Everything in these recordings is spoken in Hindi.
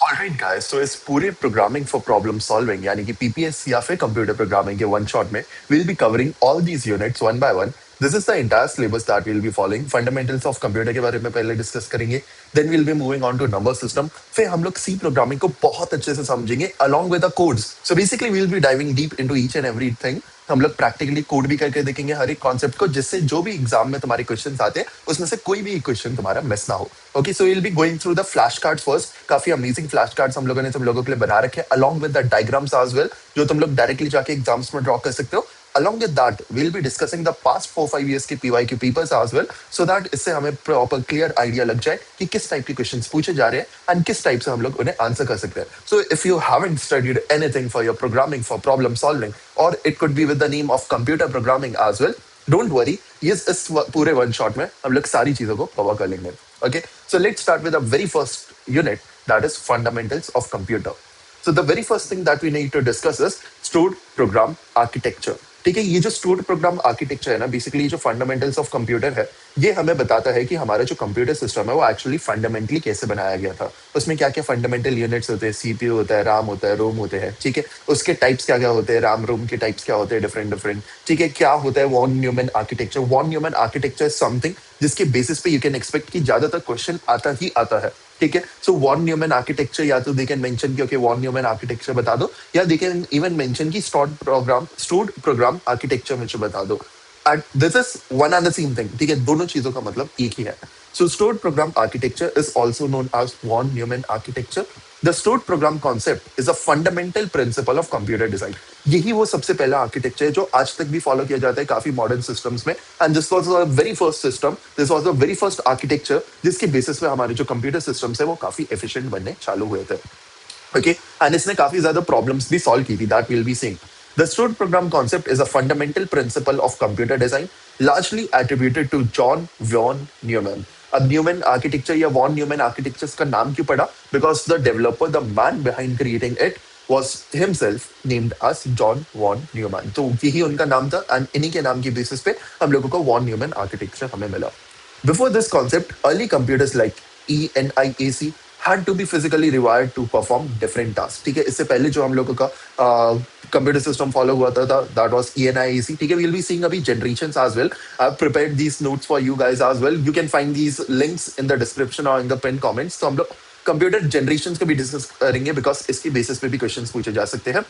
ऑलराइट गाइस, तो इस पूरे प्रोग्रामिंग फॉर प्रॉब्लम सॉल्विंग यानी कि पीपीएस या फिर कंप्यूटर प्रोग्रामिंग के वन शॉट में will be covering all these units one by one. This is the entire syllabus that will be following. Fundamentals of computer के बारे में पहले डिस्कस करेंगे, then will be moving on to number system. फिर हम लोग सी प्रोग्रामिंग को बहुत अच्छे से समझेंगे along with the codes. So basically will be diving deep into each and every thing. हम लोग प्रैक्टिकली कोड भी करके देखेंगे हर एक कॉन्सेप्ट को, जिससे जो भी एग्जाम में तुम्हारे क्वेश्चन आते हैं उसमें से कोई भी क्वेश्चन तुम्हारा मिस ना हो. Okay, so will be going through the flash cards first. काफी अमेजिंग फ्लैश कार्ड्स हम लोगों ने तुम लोगों के लिए बना रखे हैं along with the diagrams as well, जो तुम लोग डायरेक्टली जाके एग्जाम्स में ड्रॉ कर सकते हो. Along with that, we'll be discussing the past 4-5 years के PYQ papers as well, so that इससे हमें प्रॉपर क्लियर आइडिया लग जाए कि किस टाइप के क्वेश्चंस पूछे जा रहे हैं एंड किस टाइप से हम लोग उन्हें आंसर कर सकते हैं. So if you haven't studied anything for your programming for problem solving, और it could be with the name of computer programming as well, don't worry, इस पूरे वन शॉट में हम लोग सारी चीजों को कवर कर लेंगे. Okay, so let's start with the very first unit, that is fundamentals of computer. So the very first thing that we need to discuss is stored program architecture. ठीक है, ये जो स्टोर्ड प्रोग्राम आर्किटेक्चर है ना, बेसिकली जो फंडामेंटल्स ऑफ कंप्यूटर है, ये हमें बताता है कि हमारा जो कंप्यूटर सिस्टम है वो एक्चुअली फंडामेंटली कैसे बनाया गया था. उसमें क्या क्या फंडामेंटल यूनिट्स होते हैं, सीपीयू होता है, राम होता है, रोम होते हैं. ठीक है, उसके टाइप्स क्या क्या होते हैं, राम रोम के टाइप्स क्या होते हैं, डिफरेंट डिफरेंट. ठीक है, क्या होता है von Neumann architecture. Von Neumann architecture something जिसके बेसिस पे यू कैन एक्सपेक्ट कि ज्यादातर क्वेश्चन आता ही आता है. ठीक है, सो वॉन न्यूमैन आर्किटेक्चर, या तो दे कैन मेंशन कि ओके वॉन न्यूमैन आर्किटेक्चर बता दो, या दे कैन इवन मेंशन कि स्टोर्ड प्रोग्राम आर्किटेक्चर मुझे बता दो. And this is one and the same thing. ठीक है, दोनों चीजों का मतलब एक ही है. So stored program architecture is also known as von Neumann architecture. The stored program concept is a fundamental principle of computer design. यही वो सबसे पहला आर्किटेक्चर है जो आज तक भी फॉलो किया जाता है काफी मॉडर्न सिस्टम्स में. And this was the very first system, this was the very first architecture जिसके बेसिस पे हमारे जो कंप्यूटर सिस्टम्स है वो काफी एफिशिएंट बनने चालू हुए थे. ओके, एंड इसने काफी ज्यादा प्रॉब्लम्स भी सॉल्व की थी, that will be saying. The stored program concept is a fundamental principle of computer design, largely attributed to John von Neumann. अब न्यूमैन आर्किटेक्चर या वॉन न्यूमैन आर्किटेक्चर का नाम क्यों पड़ा? Because the developer, the man behind creating it was himself named as John von Neumann. तो यही उनका नाम था एंड इन्हीं के नाम की बेसिस पे हम लोगों को वॉन न्यूमैन आर्किटेक्चर हमें मिला. Before this concept, early computers like ENIAC had to be physically rewired to perform different tasks. ठीक है, इससे पहले जो हम लोगों का कंप्यूटर सिस्टम फॉलो हुआ था दैट वाज ENIAC. ठीक है, we'll be seeing अभी generations as well. I've prepared these notes for you guys as well. You can find these links in the description or in the pinned comments. तो हम लोग कंप्यूटर जनरेशन को भी डिस्कस करेंगे बिकॉज इसकी बेसिस पे भी क्वेश्चन पूछे जा सकते हैं.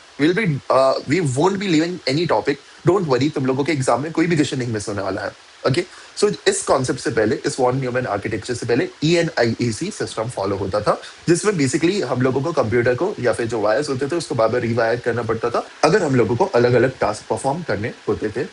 We won't be leaving any topic, don't worry, तुम लोगों के एग्जाम में कोई भी क्वेश्चन नहीं मिस होने वाला है. ओके, सो इस कॉन्सेप्ट से पहले, इस वॉन न्यूमैन आर्किटेक्चर से पहले ENIAC सिस्टम फॉलो होता था, जिसमें बेसिकली हम लोगों को कंप्यूटर को या फिर जो वायर्स होते थे उसको बार बार रिवायर करना पड़ता था अगर हम लोगों को अलग अलग टास्क परफॉर्म करने होते थे.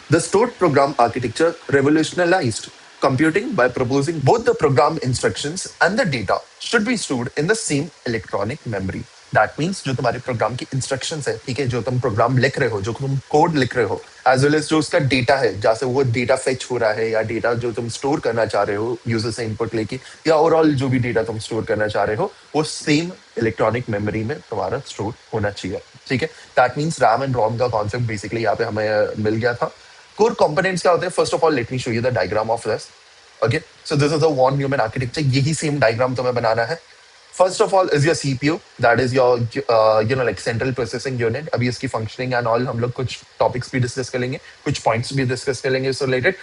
The stored program architecture revolutionized computing by proposing both the program instructions and the data should be stored in the same electronic memory. That means जो तुम्हारे प्रोग्राम की इंस्ट्रक्शंस है, ठीक है, जो तुम प्रोग्राम लिख रहे हो, जो तुम कोड लिख रहे हो, एज वेल एज जो उसका डेटा है, जहाँ से वो डेटा फेच हो रहा है, या डेटा जो तुम स्टोर करना चाह रहे हो यूजर से इनपुट लेके, या ओवरऑल जो भी डेटा तुम स्टोर करना चाह रहे हो, वो सेम इलेक्ट्रॉनिक मेमोरी में तुम्हारा स्टोर होना चाहिए. ठीक है, दैट मीन्स रैम एंड रोम का कॉन्सेप्ट बेसिकली यहाँ पे हमें मिल गया था. कोर कंपोनेंट्स क्या होते हैं? First of all let me show you the diagram of this. Okay, so this is the von Neumann architecture. यही सेम डायग्राम तुम्हें बनाना है. First of all is your CPU, that is your like central processing unit. अभी इसकी फंक्शनिंग एंड ऑल हम लोग कुछ टॉपिक्स भी डिस्कस करेंगे, कुछ पॉइंट्स भी डिस्कस करेंगे इससे रिलेटेड.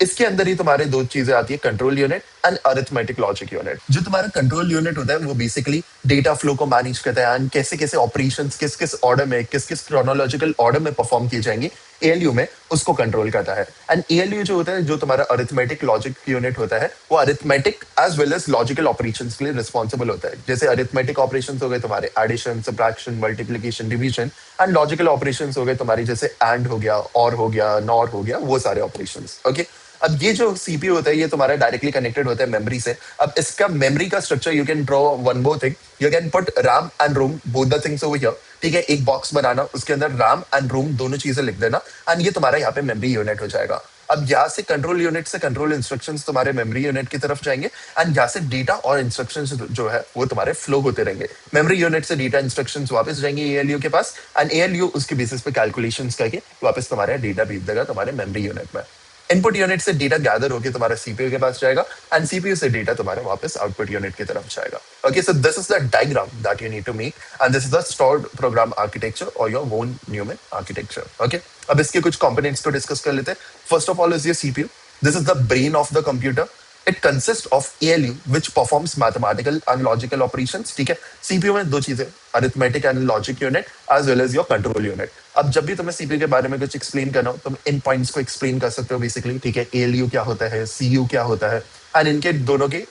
इसके अंदर ही तुम्हारे दो चीजें आती है, control unit and arithmetic logic unit. जो तुम्हारा कंट्रोल यूनिट होता है वो बेसिकली डेटा फ्लो को मैनेज करता है एंड कैसे कैसे ऑपरेशंस किस किस ऑर्डर में, किस किस क्रोनोलॉजिकल ऑर्डर में परफॉर्म किए जाएंगे ALU में, उसको कंट्रोल करता है. एंड ALU जो होता है, जो तुम्हारा अरिथमेटिक लॉजिक यूनिट होता है, वो arithmetic as well as logical operations के लिए रिस्पॉन्सिबल होता है. जैसे अरिथमेटिक ऑपरेशंस हो गए तुम्हारे addition, subtraction, multiplication, division. And logical operations हो गए तुम्हारी जैसे एंड हो गया, और हो गया, नॉर हो गया, वो सारे ऑपरेशंस. ओके, अब ये जो सीपीयू होता है ये तुम्हारा डायरेक्टली कनेक्टेड होता है मेमोरी से. अब इसका मेमोरी का structure you can draw one more thing, you can put RAM and ROM both the things over here. ठीक है, एक बॉक्स बनाना, उसके अंदर रैम एंड रोम दोनों चीजें लिख देना एंड ये तुम्हारा यहाँ पे मेमोरी यूनिट हो जाएगा. अब यहाँ से कंट्रोल यूनिट से कंट्रोल इंस्ट्रक्शंस तुम्हारे मेमोरी यूनिट की तरफ जाएंगे एंड यहाँ से डेटा और इंस्ट्रक्शंस जो है वो तुम्हारे फ्लो होते रहेंगे. मेमोरी यूनिट से डेटा इंस्ट्रक्शंस वापस जाएंगे ALU के पास एंड ALU उसके बेसिस पे कैलकुलेशंस करके वापस तुम्हारे डेटा भेज देगा तुम्हारे मेमोरी यूनिट में. इनपुट यूनिट से डेटा गैदर होकर तुम्हारा सीपीयू के पास जाएगा एंड सीपीयू से डेटा तुम्हारा वापस आउटपुट यूनिट की तरफ जाएगा. Okay, so this is the diagram that you need to make and this is the stored program architecture और your von Neumann architecture. Okay, अब इसके कुछ कंपोनेंट्स को डिस्कस कर लेते हैं. First of all is your CPU. This is the brain of the computer. It consists of ALU, which performs mathematical and logical operations. ठीक है, सीपीयू में दो चीजें, arithmetic and logic unit as well as your control unit. अब जब भी तुम्हें सीपीयू के बारे में कुछ एक्सप्लेन करना हो, तुम इन पॉइंट्स को एक्सप्लेन कर सकते हो बेसिकली. ठीक है, ALU क्या होता है, CU क्या होता है, एंड इनके दोनों के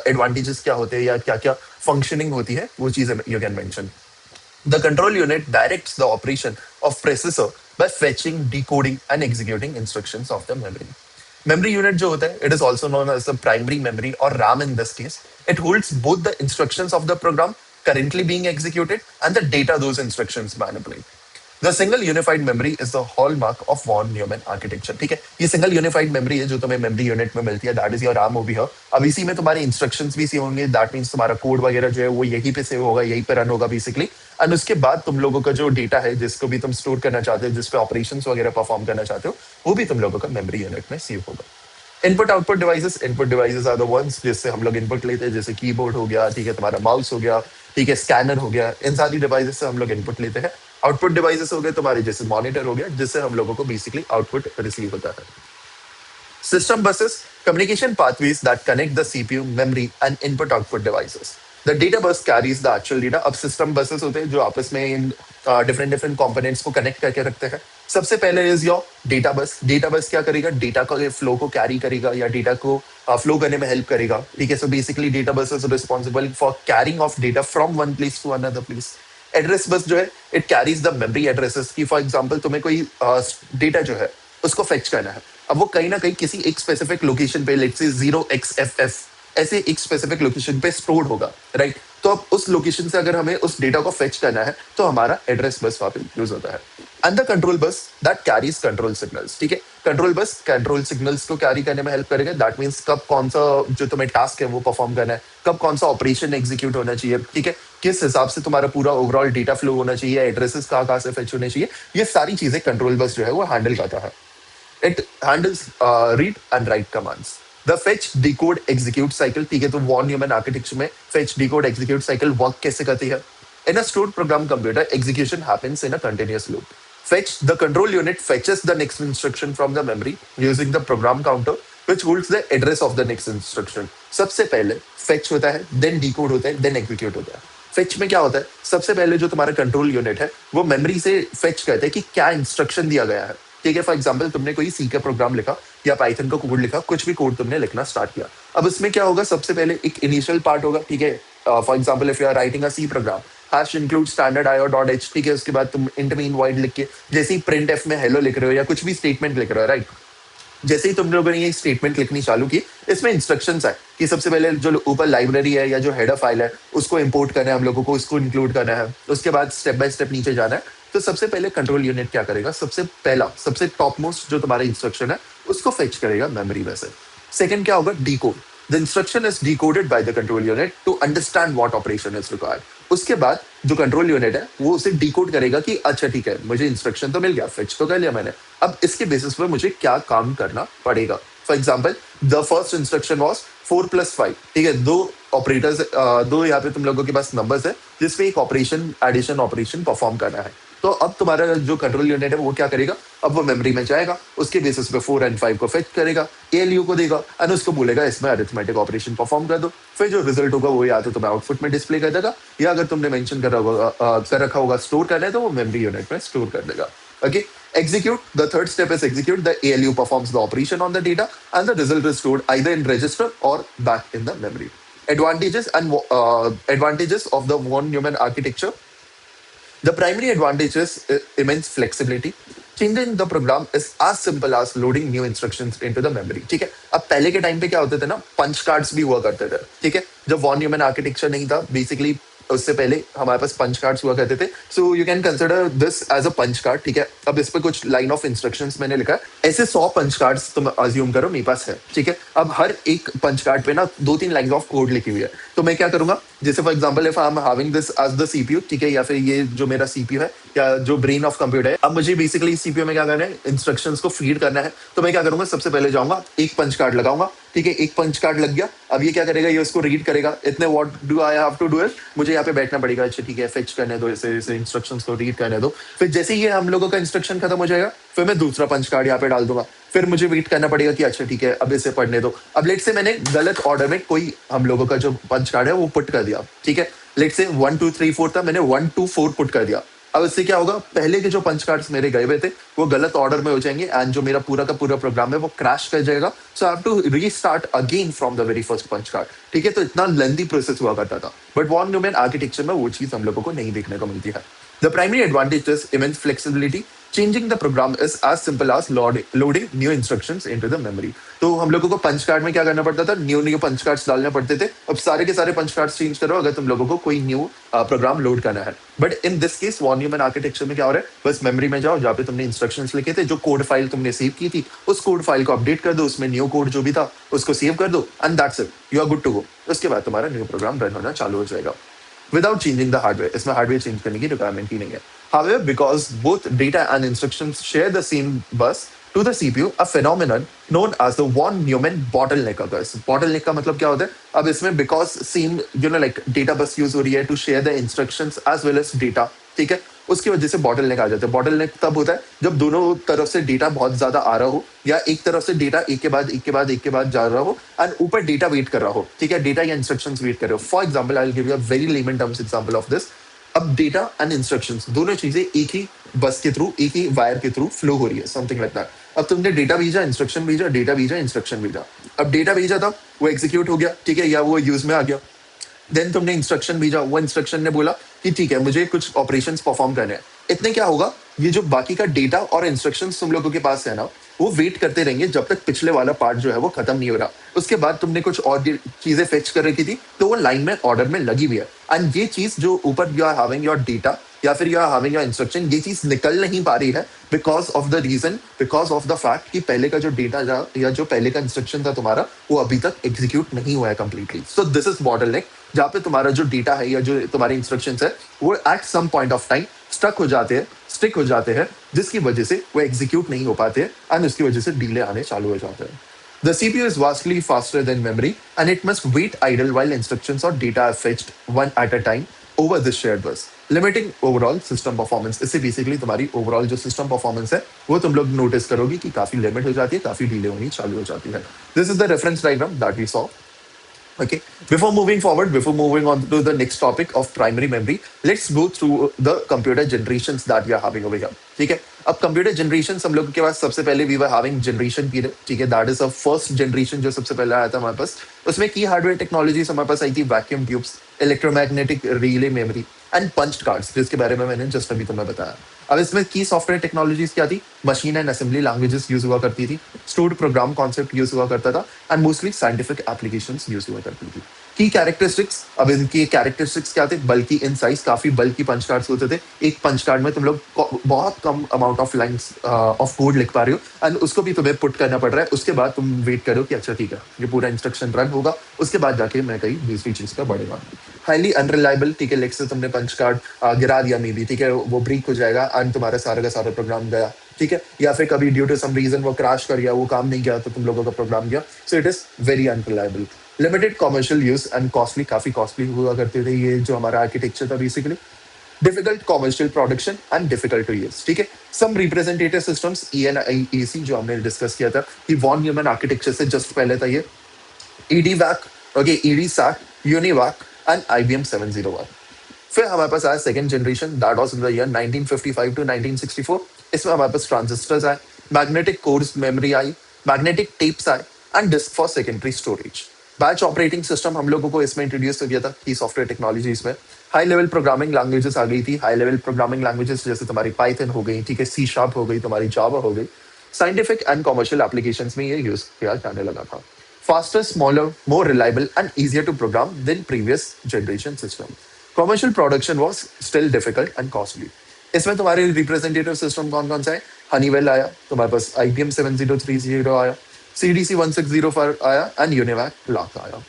एडवांटेजेस क्या होते हैं या क्या क्या फंक्शनिंग होती है, वो चीजें you can mention. The control unit directs the operation of processor by fetching, decoding, and executing instructions of the memory. Memory unit जो होता है, it is also known as the primary memory or RAM in this case. It holds both the instructions of the program currently being executed and the data those instructions manipulate. The single unified memory is the hallmark of von Neumann architecture. ठीक है, ये सिंगल यूनिफाइड मेमोरी है जो तुम्हें मेमोरी यूनिट में मिलती है. That is your RAM over here. अब इसी में तुम्हारे इंस्ट्रक्शंस भी सेव होंगे. दैट मींस तुम्हारा कोड वगैरह जो है वो यहीं पे सेव होगा, यहीं पे रन होगा बेसिकली. एंड उसके बाद तुम लोगों का जो डेटा है जिसको भी तुम स्टोर करना चाहते हो, जिस पे ऑपरेशंस वगैरह परफॉर्म करना चाहते हो, वो भी तुम लोगों का मेमोरी यूनिट में सेव होगा. Input devices are the ones जिससे हम लोग इनपुट लेते हैं, जैसे कीबोर्ड हो गया, ठीक है, तुम्हारा माउस हो गया, ठीक है, स्कैनर हो गया. इन सारी डिवाइसेस से हम लोग इनपुट लेते हैं. आउटपुट डिवाइसेस हो गए तुम्हारे, जैसे मॉनिटर हो गया, जिससे हम लोगों को बेसिकली आउटपुट रिसीव होता है. System buses, communication pathways that connect the CPU, memory, and input-output devices. The data bus carries the actual data. अब system buses होते हैं जो आपस में इन different components को connect करके रखते हैं. सबसे पहले is your data bus. Data bus क्या करेगा? Data का flow को carry करेगा या data को flow करने में help करेगा. ठीक है, so basically data bus is responsible for carrying of data from one place to another place. Address bus जो है, it carries the memory addresses. कि for example तुम्हें कोई data जो है उसको fetch करना है. अब वो कहीं ना कहीं किसी एक स्पेसिफिक लोकेशन पे, लेट्स से 0xFF ऐसे एक स्पेसिफिक लोकेशन पे स्टोर्ड होगा, राइट. तो अब उस लोकेशन से अगर हमें उस डेटा को फेच करना है तो हमारा एड्रेस बस वहां पे यूज होता है. And the control bus that carries control signals. ठीक है, कंट्रोल बस कंट्रोल सिग्नल्स को कैरी करने में हेल्प करेगा. दैट मींस कब कौन सा जो तुम्हें टास्क है वो परफॉर्म करना है, कब कौन सा ऑपरेशन एग्जीक्यूट होना चाहिए, ठीक है, किस हिसाब से तुम्हारा पूरा ओवरऑल डेटा फ्लो होना चाहिए, एड्रेसेस कहाँ से फेच होने चाहिए, ये सारी चीजें कंट्रोल बस जो है वो हैंडल करता है. It handles read and write commands. The fetch, decode, execute cycle. ठीक है, तो von Neumann architecture में fetch, decode, execute cycle work कैसे करती है? In a stored program computer, execution happens in a continuous loop. Fetch, the control unit fetches the next instruction from the memory using the program counter, which holds the address of the next instruction. सबसे पहले fetch होता है, then decode होता है, then execute होता है. फेच में क्या होता है? सबसे पहले जो तुम्हारा कंट्रोल यूनिट है वो मेमोरी से फेच करते हैं कि क्या इंस्ट्रक्शन दिया गया है. ठीक है, फॉर एग्जाम्पल तुमने कोई सी का प्रोग्राम लिखा या पाइथन का कोड लिखा, कुछ भी कोड तुमने लिखना स्टार्ट किया. अब इसमें क्या होगा? सबसे पहले एक इनिशियल पार्ट होगा. ठीक है, for example if you are writing a C program, hash include standard I dot H. ठीक है, उसके बाद तुम इंट मीन वॉइड लिख के जैसे ही प्रिंट एफ में हेलो लिख रहे हो या कुछ भी स्टेटमेंट लिख रहे हो, राइट, जैसे ही तुम लोगों ने ये स्टेटमेंट लिखनी चालू की, इसमें इंस्ट्रक्शंस है कि सबसे पहले जो ऊपर लाइब्रेरी है या जो हेडर फाइल है उसको इंपोर्ट करना है हम लोगों को, उसको इंक्लूड करना है. उसके बाद स्टेप बाय स्टेप नीचे जाना है. तो सबसे पहले कंट्रोल यूनिट क्या करेगा? सबसे पहला, सबसे टॉप मोस्ट जो तुम्हारा इंस्ट्रक्शन है उसको फेच करेगा मेमोरी में से. सेकंड क्या होगा? Decode. The instruction is decoded by the control unit to understand what operation is required. उसके बाद जो कंट्रोल यूनिट है वो उसे डिकोड करेगा कि अच्छा ठीक है, मुझे इंस्ट्रक्शन तो मिल गया, फेच तो कर लिया मैंने, अब इसके बेसिस पर मुझे क्या काम करना पड़ेगा. For example the first instruction was 4+5. ठीक है, दो ऑपरेटर्स, दो यहाँ पे तुम लोगों के पास नंबर्स है जिसमें एक ऑपरेशन, एडिशन ऑपरेशन परफॉर्म करना है. तो अब तुम्हारा जो कंट्रोल यूनिट है वो क्या करेगा? अब वो मेमोरी में जाएगा, उसके बेसिस पे 4 और 5 को फेच करेगा, एएलयू को देगा एंड उसको बोलेगा इसमें अरिथमेटिक ऑपरेशन परफॉर्म कर दो. फिर जो रिजल्ट होगा वो या तो तुम्हें आउटपुट में डिस्प्ले कर देगा या अगर तुमने मेंशन कर रखा होगा स्टोर करना है तो वो मेमोरी यूनिट में स्टोर कर देगा. Okay, execute. The third step is execute. The ALU performs the operation on the data, and the result is stored either in register or back in the memory. Advantages of the von Neumann architecture. The primary advantage is immense flexibility. Changing the program is as simple as loading new instructions into the memory. ठीक है, अब पहले के टाइम पे क्या होते थे ना, पंच कार्ड्स भी हुआ करते थे. ठीक है, जब वॉन न्यूमैन आर्किटेक्चर नहीं था, बेसिकली उससे पहले हमारे पास पंच कार्ड्स हुआ करते थे. So you can consider this as a punch card. ठीक है, अब इस पे कुछ लाइन ऑफ इंस्ट्रक्शंस मैंने लिखा है, ऐसे 100 पंच कार्ड्स तुम अज्यूम करो मेरे पास है, ठीक है। अब हर एक पंच कार्ड पे ना 2-3 लाइन ऑफ कोड लिखी हुई है। तो मैं क्या करूंगा, जैसे for example if I am having this as the CPU, ठीक है, या फिर ये जो मेरा सीपीयू है या जो ब्रेन ऑफ कंप्यूटर है, अब मुझे बेसिकली सीपीयू में क्या करना है, इंस्ट्रक्शंस को फीड करना है। तो मैं क्या करूंगा, सबसे पहले जाऊंगा, एक पंच कार्ड लगाऊंगा, ठीक है, एक पंच कार्ड लग गया। अब ये क्या करेगा, ये उसको रीड करेगा। इतने what do I have to do it, मुझे यहाँ पे बैठना पड़ेगा, अच्छा ठीक है, फेच करने दो, इसे इसे इंस्ट्रक्शंस को रीड करने दो। फिर जैसे ही ये हम लोगों का इंस्ट्रक्शन खत्म हो जाएगा, फिर मैं दूसरा पंच कार्ड यहाँ पे डाल दूंगा। फिर मुझे वेट करना पड़ेगा कि अच्छा ठीक है, अब इसे पढ़ने दो। अब लेट से मैंने गलत ऑर्डर में कोई हम लोगों का जो पंच कार्ड है वो पुट कर दिया, ठीक है। लेट से 1 2 3 4 था, मैंने 1 2 4 पुट कर दिया। अब इससे क्या होगा, पहले के जो पंच कार्ड्स मेरे गए हुए थे वो गलत ऑर्डर में हो जाएंगे एंड जो मेरा पूरा का पूरा प्रोग्राम है वो क्रैश कर जाएगा। So I have to restart again from the very first punch card, ठीक है। तो इतना लेंथी प्रोसेस हुआ करता था, बट वॉन न्यूमैन आर्किटेक्चर में वो चीज हम लोगों को नहीं देखने को मिलती है। The primary advantage is immense flexibility. Changing the program is as simple as loading new instructions into the memory. तो हम लोगों को पंच कार्ड में क्या करना पड़ता था, न्यू पंच कार्ड्स डालने पड़ते थे। अब सारे के सारे पंच कार्ड्स चेंज करो अगर तुम लोगों को कोई न्यू प्रोग्राम लोड करना है। But in this case von Neumann architecture में क्या हो रहा है, बस मेमोरी में जाओ, जहाँ पे तुमने इंस्ट्रक्शंस लिखे थे, जो कोड फाइल तुमने सेव की थी, उस कोड फाइल को अपडेट कर दो, उसमें न्यू कोड जो भी था उसको सेव कर दो and that's it, you are good to go. उसके बाद तुम्हारा न्यू प्रोग्राम रन होना चालू हो जाएगा विदाउट चेंजिंग द हार्डवेयर। इसमें हार्डवेयर चेंज करने की रिक्वायरमेंट ही नहीं है। However, because both data and instructions share the same bus to the CPU, a phenomenon known as the von Neumann bottleneck occurs. Bottleneck का मतलब क्या होता है? अब इसमें because same like data bus use हो रही है to share the instructions as well as data, ठीक है? उसकी वजह से बॉटल आ जाता है। बॉटल तब होता है जब दोनों तरफ से डेटा बहुत ज्यादा आ रहा हो, या एक तरफ से डेटा एक के बाद एक के बाद एक के बाद जा रहा हो एंड ऊपर डेटा वेट कर रहा हो, ठीक है, डेटा या इंस्ट्रक्शंस वेट कर रहे हो। For example I will give you a very lemon terms example of this. अब डेटा एंड इंस्ट्रक्शंस दोनों चीजें एक ही बस के थ्रू, एक ही वायर के थ्रू फ्लो हो रही है, समथिंग लाइक दैट। अब तुमने डेटा भेजा, इंस्ट्रक्शन भेजा, डेटा भेजा, इंस्ट्रक्शन भेजा। अब डेटा भेजा था, वो एग्जीक्यूट हो गया, ठीक है, या वो यूज में आ गया। देन तुमने इंस्ट्रक्शन भेजा, वो इंस्ट्रक्शन ने बोला कि ठीक है मुझे कुछ ऑपरेशंस परफॉर्म करने हैं। इतने क्या होगा, ये जो बाकी का डेटा और इंस्ट्रक्शंस तुम लोगों के पास है ना, वो वेट करते रहेंगे जब तक पिछले वाला पार्ट जो है वो खत्म नहीं हो रहा। उसके बाद तुमने कुछ और चीजें फेच कर रखी थी तो वो लाइन में ऑर्डर में लगी हुई है। एंड ये चीज जो ऊपर you are having your data या फिर you are having your instruction, ये चीज निकल नहीं पा रही है because of the reason, because of the fact कि पहले का जो डेटा था या जो पहले का इंस्ट्रक्शन था तुम्हारा, वो अभी तक एग्जीक्यूट नहीं हुआ है completely. So this is bottleneck, जहाँ पे तुम्हारा जो डेटा है या जो तुम्हारी इंस्ट्रक्शंस है वो at some point of time stick हो जाते हैं, जिसकी वजह से वो एग्जीक्यूट नहीं हो पाते एंड उसकी वजह से डिले आने चालू हो जाते हैं। The CPU is vastly faster than memory and it must wait idle while instructions or data are fetched one at a time over this shared bus, limiting overall system performance. इससे बेसिकली तुम्हारी ओवरऑल जो सिस्टम परफॉर्मेंस है वो तुम लोग नोटिस करोगे कि काफी लिमिट हो जाती है, काफी डिले होनी चालू हो जाती है। This is the reference diagram that we saw. Okay. Before moving forward, before moving on to the next topic of primary memory, let's go through the computer generations that we are having over here. ठीक है, अब कंप्यूटर जनरेशन हम लोग के पास सबसे पहले we were having generation period, ठीक है, that is a first generation जो सबसे पहले आया था हमारे पास। उसमें की हार्डवेयर टेक्नोलॉजीज हमारे पास आई थी, vacuum tubes, electromagnetic relay memory and punched cards, जिसके बारे में मैंने जस्ट अभी तुम्हें बताया। अब इसमें की सॉफ्टवेयर टेक्नोलॉजीज क्या थी, machine and assembly languages use हुआ करती थी, स्टोर्ड प्रोग्राम कॉन्सेप्ट यूज हुआ करता था and mostly scientific applications use हुआ करती थी। की कैरेक्टरिस्टिक्स, अब इनकी कैरेक्टरिस्टिक्स क्या थे, बल्कि इन साइज, काफी बल्कि पंच कार्ड्स होते थे। एक पंच कार्ड में तुम लोग बहुत कम amount of lines of code लिख पा रहे हो एंड उसको भी तुम्हें पुट करना पड़ रहा है। उसके बाद तुम वेट करो कि अच्छा ठीक है ये पूरा इंस्ट्रक्शन रन होगा, उसके बाद जाके मैं कहीं दूसरी चीज का बढ़ेगा। हाईली अनरिलायबल, ठीक है, लेक्स से तुमने पंच कार्ड गिरा दिया मे बी, ठीक है, वो ब्रेक हो जाएगा एंड तुम्हारा सारा का सारा प्रोग्राम गया, ठीक है, या फिर कभी ड्यू टू सम रीजन वो क्रैश कर गया, वो काम नहीं किया तो तुम लोगों का प्रोग्राम गया। So it is very unreliable. Limited commercial use and costly, काफी कॉस्टली हुआ करते थे ये जो हमारा आर्किटेक्चर था basically. Difficult commercial production and difficult to use, ठीक है। सम रिप्रेजेंटेटिव सिस्टम्स ENIAC जो हमने डिस्कस किया था कि वॉन न्यूमैन आर्किटेक्चर से जस्ट पहले था ये EDVAC, okay, EDSAC, UNIVAC and IBM 701। फिर हमारे पास आया second generation, that was in the year 1955 to 1964। इसमें हमारे पास ट्रांजिस्टर्स आए, मैग्नेटिक कोर्स मेमोरी आई, मैग्नेटिक टेप्स आए and disk for secondary storage. Batch operating system हम लोगों को इसमें इंट्रोड्यूस किया था की सॉफ्टवेयर टेक्नोलॉजी इसमें। हाई लेवल प्रोग्रामिंग लैंग्वेजेस आ गई थी, हाई लेवल प्रोग्रामिंग लैंग्वेजेस जैसे तुम्हारी पाइथन हो गई, ठीक है, C# हो गई, तुम्हारी जावा हो गई। साइंटिफिक एंड कॉमर्शियल एप्लीकेशंस में ये यूज किया जाने लगा था। Faster, smaller, more reliable, and easier to program than previous generation system. Commercial production was still difficult and costly. इसमें तुम्हारे रिप्रेजेंटेटिव सिस्टम कौन कौन सा है? हनीवेल आया, तुम्हारे पास IBM 7030 आया, CDC 1604 आया एंड यूनिवैक लाख आया।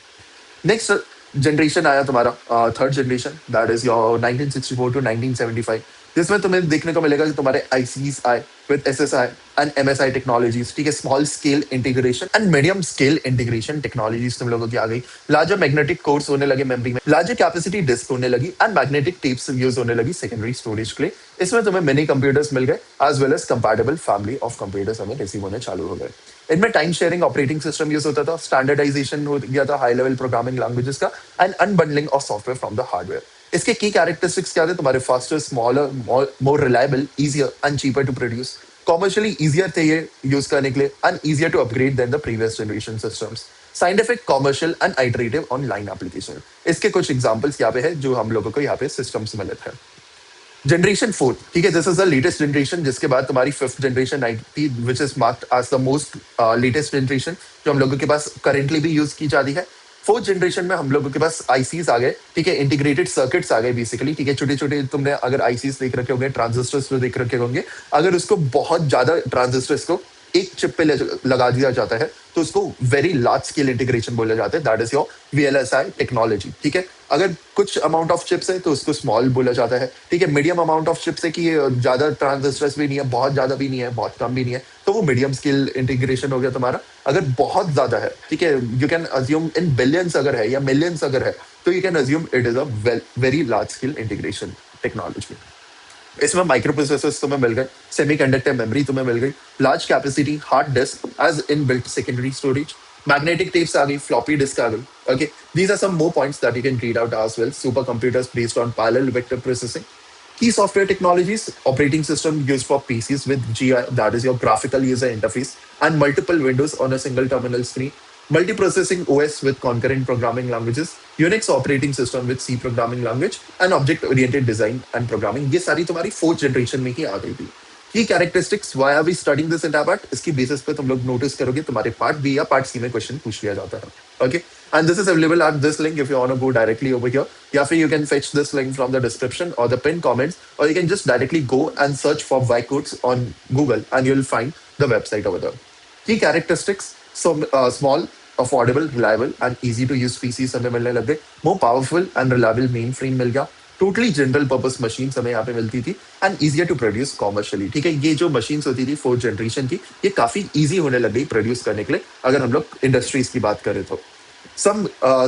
नेक्स्ट जनरेशन आया तुम्हारा third generation, that is your 1964 to 1975, जिसमें तुम्हें देखने को मिलेगा कि तुम्हारे आईसीज आए with SSI and MSI technologies, ठीक है, small scale integration and medium scale integration technologies तुम लोगों की आ गई। लार्जर मैग्नेटिक कोर्स होने लगे मेमोरी में, लार्जर कैपेसिटी डिस्क होने लगी एंड मैग्नेटिक टेप्स यूज होने लगी सेकेंडरी स्टोरेज के लिए। इसमें तुम्हें मिनी कंप्यूटर्स मिल गए as well as compatible family of computers हमें रिसीव होने चालू हो गए। इनमें time sharing operating system use होता था, स्टैंडर्डाइजेशन हो गया था हाई लेवल प्रोग्रामिंग लैंग्वेजेस का and unbundling of software from the hardware. इसके की कैरेक्टरिस्टिक्स क्या थे? तुम्हारे faster, smaller, more reliable, easier and cheaper to produce, commercially easier थे ये यूज करने के लिए and easier to upgrade than the previous generation systems, scientific, commercial and iterative online application. इसके कुछ एग्जांपल्स यहाँ पे है जो हम लोगों को यहाँ पे सिस्टम्स मिले थे। जनरेशन फोर्थ, ठीक है, this is the latest generation, जिसके बाद तुम्हारी fifth generation 90 which is marked as the most latest generation जो हम लोगों के पास करेंटली भी यूज की जाती है। फोर्थ जनरेशन में हम लोगों के पास आईसीज आ गए, ठीक है, इंटीग्रेटेड सर्किट्स आ गए बेसिकली, ठीक है, छोटे छोटे तुमने अगर आईसीज देख रखे होंगे, ट्रांजिस्टर्स जो देख रखे होंगे, अगर उसको बहुत ज्यादा ट्रांजिस्टर्स को एक चिप पे लगा दिया जाता है तो उसको वेरी लार्ज स्केल इंटीग्रेशन बोला जाता है, that is your VLSI technology, ठीक है। अगर कुछ अमाउंट ऑफ चिप्स है तो उसको स्मॉल बोला जाता है, ठीक है। मीडियम अमाउंट ऑफ चिप्स है कि ज्यादा ट्रांजिस्टर्स भी नहीं है, बहुत ज्यादा भी नहीं है, बहुत कम भी नहीं है, तो वो मीडियम स्केल इंटीग्रेशन हो गया तुम्हारा। अगर बहुत ज्यादा है, ठीक है, you can assume in billions अगर है या मिलियंस अगर है, तो you can assume it is a very large scale integration technology. इसमें माइक्रो प्रोसेसर्स तुम्हें मिल गए, सेमीकंडक्टर मेमोरी तुम्हें मिल गई, large capacity hard disk as inbuilt secondary storage, magnetic tapes आ गई, फ्लॉपी डिस्क आ गई। Okay, these are some more points that you can read out as well. Supercomputers based on parallel vector processing. Key software technologies, operating system used for PCs with GI, that is your graphical user interface, and multiple windows on a single terminal screen. Multiprocessing OS with concurrent programming languages, Unix operating system with C programming language, and object-oriented design and programming. ये सारी तुम्हारी फोर्थ जनरेशन में ही आ गई थी। की characteristics why are we studying this entire part, इसकी बेसिस पे तुम लोग नोटिस करोगे तुम्हारे पार्ट बी या पार्ट सी में क्वेश्चन पूछ लिया जाता है। Okay, and this is available at this link if you want to go directly over here, या फिर you can fetch this link from the description or the pin comments, और you can just directly go and search for Y codes on Google and you will find the website over there. Key characteristics, small, affordable, reliable and easy to use PC हमें मिलने लग गए। More powerful and reliable mainframe मिल गया। टोटली जनरल पर्पस मशीन हमें यहाँ पे मिलती थी and easier to produce commercially, ठीक है। ये जो मशीन होती थी फोर्थ जनरेशन की, ये काफी इजी होने लग गई प्रोड्यूस करने के लिए अगर हम लोग इंडस्ट्रीज की बात करें तो। Some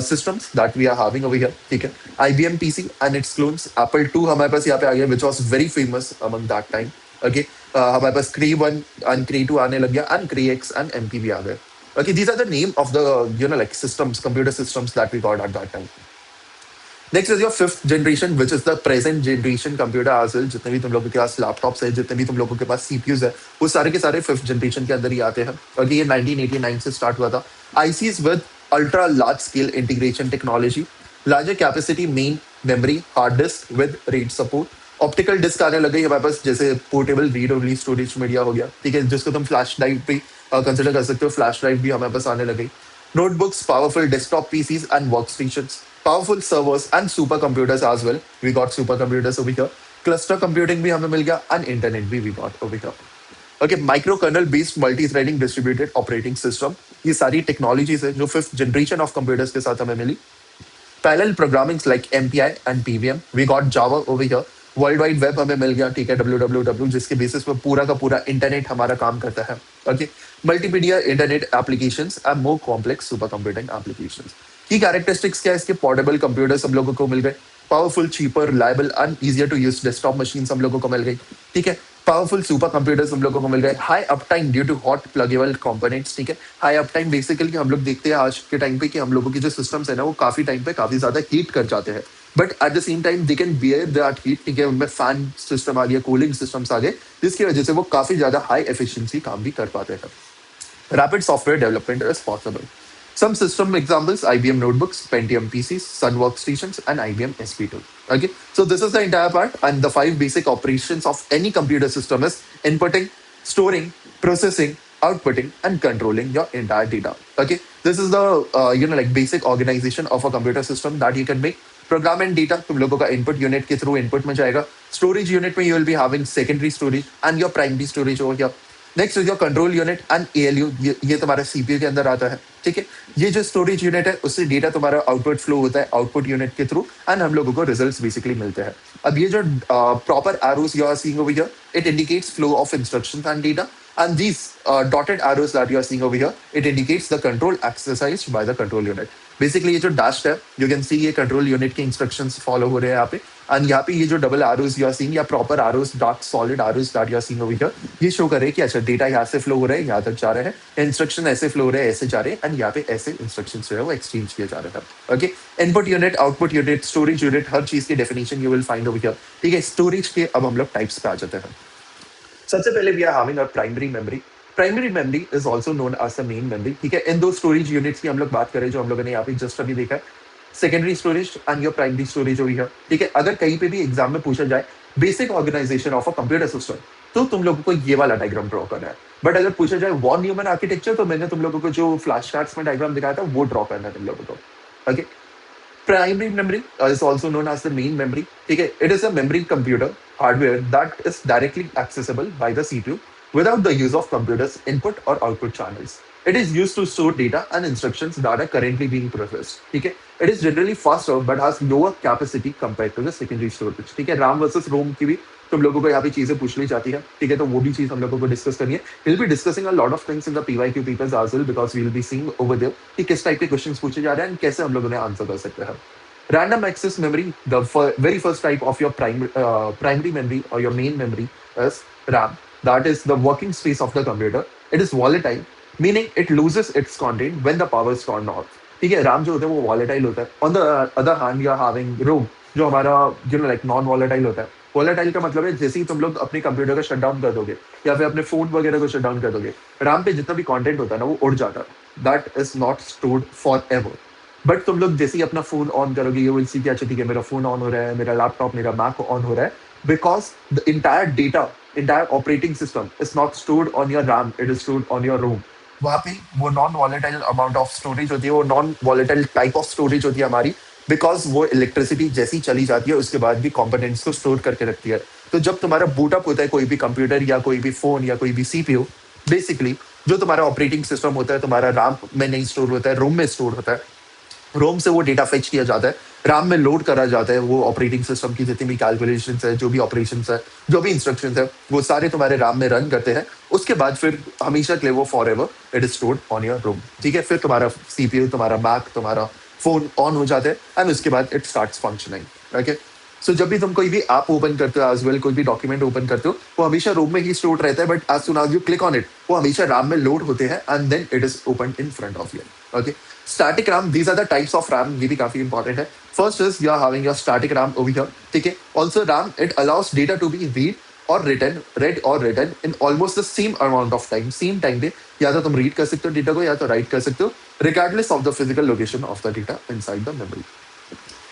systems that we are having over here, ठीक है, IBM PC and it's clones, Apple II हमारे पास यहाँ पे आ गया which was very famous among that time. Okay, हमारे पास Cray 1 एंड Cray 2 आने लग गया and Cray X and MP भी आ गए। Okay, these are the name of the like systems, computer systems that we got at that time. Next is your fifth generation which is the present generation computer as well. जितने भी तुम लोगों के पास लैपटॉप्स है, जितने भी तुम लोगों के पास सीपीयूज है, वो सारे के सारे फिफ्थ जनरेशन के अंदर ही आते हैं। और ये 1989 से स्टार्ट हुआ था। ICs with ultra large scale integration technology, larger capacity main memory, hard disk with read support, optical disk आने लग गई हमारे पास, जैसे portable read only storage media हो गया, ठीक है, जिसको तुम फ्लैश ड्राइव भी कंसिडर कर सकते हो, फ्लैश ड्राइव भी हमारे पास आने लग गई। Notebooks, powerful desktop PCs and workstations, powerful servers and supercomputers as well. We got supercomputers over here. Cluster computing भी हमें मिल गया and internet भी we got over here. Okay, microkernel based multi-threading distributed operating system. ये सारी technologies है जो fifth generation of computers के साथ हमें मिली। Parallel programmings like MPI and PVM. We got Java over here. World wide web हमें मिल गया, ठीक है, WWW, जिसके बेसिस पर पूरा का पूरा इंटरनेट हमारा काम करता है। Okay, multimedia internet applications and more complex super computing applications. की कैरेक्टरिस्टिक्स क्या है इसके? पोर्टेबल कंप्यूटर्स हम लोगों को मिल गए, powerful, cheaper, reliable and easier to use desktop machine हम लोगों को मिल गई, ठीक है। पावरफुल सुपर कंप्यूटर्स हम लोगों को मिल गए, high uptime due to hot pluggable components, ठीक है। हाई अप टाइम बेसिकली हम लोग देखते हैं आज के टाइम पे कि हम लोगों की जो सिस्टम्स है ना, वो काफी टाइम पे काफी ज्यादा हीट कर जाते हैं, but at the same time they can bear that heat, ठीक है। उनमें फैन सिस्टम आ गया, कूलिंग सिस्टम्स आ गए, जिसकी वजह से वो काफी ज्यादा हाई एफिशिएंसी काम भी कर पाते हैं। Rapid software development is possible. Some system examples: IBM notebooks, Pentium PCs, Sun workstations, and IBM SP2. Okay, so this is the entire part, and the 5 basic operations of any computer system is inputting, storing, processing, outputting, and controlling your entire data. Okay, this is the like basic organization of a computer system that you can make. Program and data तुम लोगों का इनपुट यूनिट के थ्रू इनपुट में जाएगा। स्टोरेज यूनिट में you will be having secondary storage and your primary storage हो गया। Next is your control unit and ALU, ये तुम्हारा सीपीयू के अंदर आता है, ठीक है। ये जो स्टोरेज यूनिट है उससे डेटा तुम्हारा आउटपुट फ्लो होता है आउटपुट यूनिट के थ्रू एंड हम लोगों को रिजल्ट्स बेसिकली मिलते हैं। अब ये जो proper arrows you are seeing over here, it indicates flow of instructions and data, and these dotted arrows that you are seeing over here, it indicates the control exercised by the control unit. Basically ये जो डैश है, यू कैन सी ये कंट्रोल यूनिट के इंस्ट्रक्शंस फॉलो हो रहे हैं यहाँ पे। एंड यहाँ पे ये जो double arrows you are seeing या proper arrows, dark solid arrows that you are seeing over here, ये शो कर रहे हैं कि अच्छा डेटा यहाँ से फ्लो हो रहा है, यहाँ तक जा रहे हैं, इंस्ट्रक्शन ऐसे फ्लो हो रहे हैं, ऐसे जा रहे हैं, एंड यहाँ पे ऐसे इंस्ट्रक्शन जो है वो एक्सचेंज किए जा रहे हैं। Okay, input unit, output unit, storage unit, हर चीज की definition you will find over here, ठीक है। स्टोरेज के अब हम लोग टाइप्स पे आ जाते हैं। सबसे पहले we are having a primary memory. Primary memory is also known as the main memory, ठीक है। इन दो स्टोरेज यूनिट्स की हम लोग बात करें जो हम लोगों ने यहाँ पे जस्ट अभी देखा है, secondary storage and your primary storage हुई है, ठीक है। अगर कहीं पे भी एग्जाम में पूछा जाए basic organisation of a computer system, तो तुम लोगों को ये वाला डायग्राम ड्रॉ करना है। बट अगर पूछा जाए वॉन न्यूमन आर्किटेक्चर, तो मैंने तुम लोगों को जो फ्लैश कार्ड्स में डायग्राम दिखाया था वो ड्रॉ करना है तुम लोगों को। Okay, primary memory is also known as the main memory. Okay, it is a memory computer hardware that is directly accessible by the CPU without the use of computer's input or output channels. It is used to store data and instructions that are currently being processed. Okay, it is generally faster but has lower capacity compared to the secondary storage. ठीक है, RAM versus ROM की भी तुम लोगों को यहाँ पे चीजें पूछ ली जाती है, ठीक है। तो वो भी चीज हम लोगों को डिस्कस करनी है। Will be discussing a lot of things in the PYQ papers as well, because we will be seeing over there कि किस टाइप के क्वेश्चंस पूछे जा रहे हैं एंड कैसे हम लोग उन्हें आंसर कर सकते हैं। Random access memory, the very first type of your primary memory or your main memory is RAM. That is the working space of the computer. It is volatile, meaning it loses its content when the power is turned off. ठीक है, RAM जो होता है वो volatile होता है। On the other hand, you are having ROM जो हमारा like non volatile होता है। वोलेटाइल का मतलब है जैसे ही तुम लोग अपने कंप्यूटर को शट डाउन कर दोगे या फिर अपने फोन वगैरह को शट डाउन कर दोगे, RAM पे जितना भी कंटेंट होता है ना वो उड़ जाता है। That is not stored for ever. But तुम लोग जैसे ही अपना फोन ऑन करोगे, यू विल सी कि अच्छा ठीक है मेरा फोन ऑन हो रहा है, मेरा लैपटॉप, मेरा मैक ऑन हो रहा है, because the entire data, entire operating system is not stored on your RAM, it is stored on your ROM. वहाँ पे वो non volatile amount of storage होती है, वो non volatile type of storage होती है हमारी, बिकॉज वो इलेक्ट्रिसिटी जैसी चली जाती है उसके बाद भी कंपोनेंट्स को स्टोर करके रखती है। तो जब तुम्हारा बूटअप होता है कोई भी कंप्यूटर या कोई भी फोन या कोई भी सीपीयू, बेसिकली जो तुम्हारा ऑपरेटिंग सिस्टम होता है तुम्हारा रैम में नहीं स्टोर होता है, रोम में स्टोर होता है। रोम से वो डेटा फेच किया जाता है, रैम में लोड करा जाता है, वो ऑपरेटिंग सिस्टम की जितनी भी कैलकुलेशंस है, जो भी ऑपरेशंस है, जो भी इंस्ट्रक्शंस है, वो सारे तुम्हारे रैम में रन करते हैं। उसके बाद फिर हमेशा के लिए वो forever it is stored on your ROM, ठीक है। फिर तुम्हारा सीपीयू, तुम्हारा मैक, तुम्हारा फोन ऑन हो जाता है एंड उसके बाद इट स्टार्ट्स फंक्शनिंग। ओके, सो जब भी तुम कोई भी ऐप ओपन करते हो एज वेल, कोई भी डॉक्यूमेंट ओपन करते हो, वो हमेशा रोम में ही स्टोर्ड रहता है, but as soon as you click on it वो हमेशा रैम में लोड होते हैं and then it is open in front of you. Okay, static RAM, these are the types of RAM, ये भी काफी इंपॉर्टेंट है। First is you are having your static RAM over here, ठीक है। Also RAM, it allows data to be read or written in almost the same amount of time, same time पे या तो तुम रीड कर सकते हो डेटा को या तो राइट कर सकते हो, regardless of the physical location of the data inside the memory.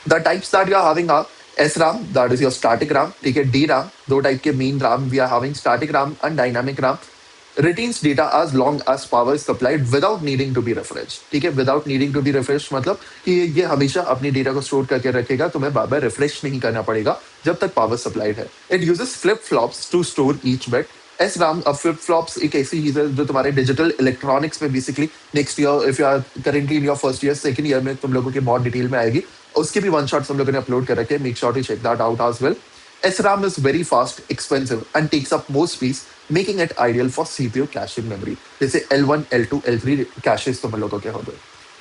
The types that you are having are SRAM, that is your static RAM, ठीक है। DRAM, दो टाइप के main RAM we are having, static RAM and dynamic RAM. Retains data as long as power is supplied without needing to be refreshed, ठीक है। without needing to be refreshed मतलब कि ये हमेशा अपनी डेटा को स्टोर करके रखेगा, तुम्हें बार बार रिफ्रेश नहीं करना पड़ेगा जब तक पावर सप्लाइड है। It uses flip flops to store each bit. S RAM, अब फ्लिप फ्लॉप्स एक ऐसी चीज है जो तुम्हारे डिजिटल इलेक्ट्रॉनिक्स में basically next year, if you are currently in your first year, second year में तुम लोगों के बहुत डिटेल में आएगी, उसके भी वन शॉट्स हम लोगों ने अपलोड कर रखे हैं, make sure to check that out as well. SRAM is very fast, expensive, and takes up more space, making it ideal for CPU caching memory. जैसे L1, L2, L3 caches तुम लोगों के होंगे।